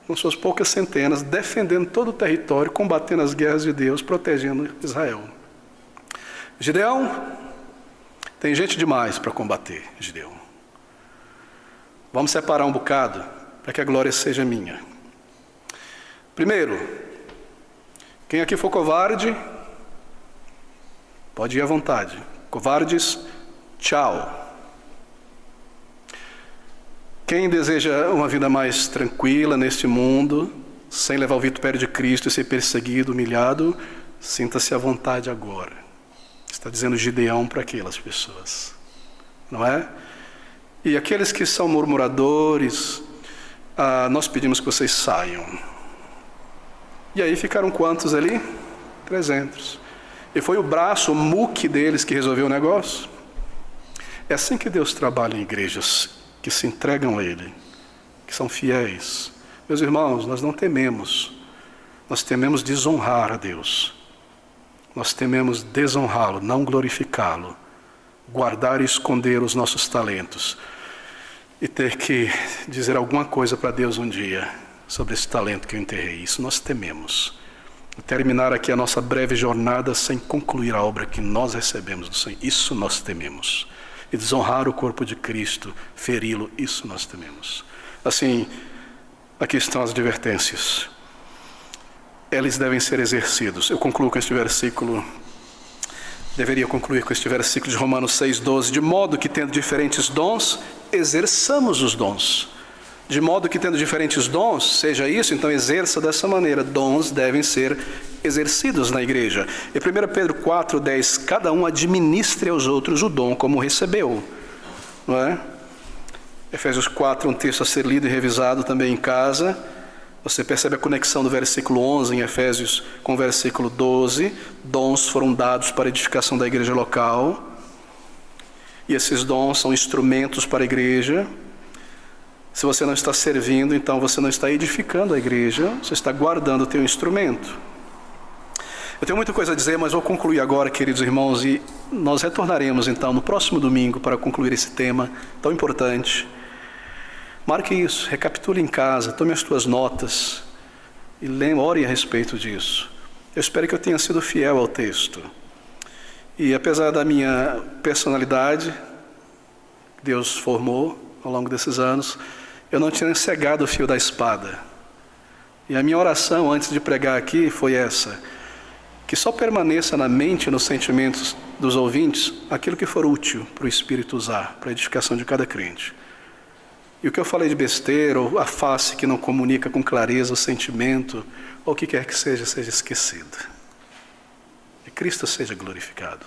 com suas poucas centenas, defendendo todo o território, combatendo as guerras de Deus, protegendo Israel. Gideão, tem gente demais para combater, Gideão. Vamos separar um bocado, para que a glória seja minha. Primeiro, quem aqui for covarde, pode ir à vontade. Covardes, tchau. Quem deseja uma vida mais tranquila neste mundo, sem levar o vitupério de Cristo e ser perseguido, humilhado, sinta-se à vontade agora. Está dizendo Gideão para aquelas pessoas, não é? E aqueles que são murmuradores, nós pedimos que vocês saiam. E aí ficaram quantos ali? 300. E foi o braço, o muque deles que resolveu o negócio. É assim que Deus trabalha em igrejas que se entregam a Ele, que são fiéis. Meus irmãos, nós não tememos. Nós tememos desonrar a Deus. Nós tememos desonrá-lo, não glorificá-lo. Guardar e esconder os nossos talentos. E ter que dizer alguma coisa para Deus um dia sobre esse talento que eu enterrei. Isso nós tememos. terminar aqui a nossa breve jornada sem concluir a obra que nós recebemos do Senhor. Isso nós tememos. E desonrar o corpo de Cristo, feri-lo, isso nós tememos. Assim, aqui estão as advertências. Eles devem ser exercidos. Eu concluo com este versículo, deveria concluir com este versículo de Romanos 6,12. De modo que, tendo diferentes dons, exerçamos os dons. De modo que, tendo diferentes dons, seja isso, então exerça dessa maneira. Dons devem ser exercidos na igreja. E 1 Pedro 4,10, cada um administre aos outros o dom como recebeu. Não é? Efésios 4, um texto a ser lido e revisado também em casa. Você percebe a conexão do versículo 11 em Efésios com o versículo 12. Dons foram dados para a edificação da igreja local. E esses dons são instrumentos para a igreja. Se você não está servindo, então você não está edificando a igreja, você está guardando o teu instrumento. Eu tenho muita coisa a dizer, mas vou concluir agora, queridos irmãos, e nós retornaremos então no próximo domingo para concluir esse tema tão importante. Marque isso, recapitule em casa, tome as tuas notas e ore a respeito disso. Eu espero que eu tenha sido fiel ao texto. E apesar da minha personalidade, Deus formou ao longo desses anos, eu não tinha cegado o fio da espada. E a minha oração antes de pregar aqui foi essa: que só permaneça na mente e nos sentimentos dos ouvintes aquilo que for útil para o Espírito usar, para a edificação de cada crente. E o que eu falei de besteira, ou a face que não comunica com clareza o sentimento, ou o que quer que seja, seja esquecido. E Cristo seja glorificado.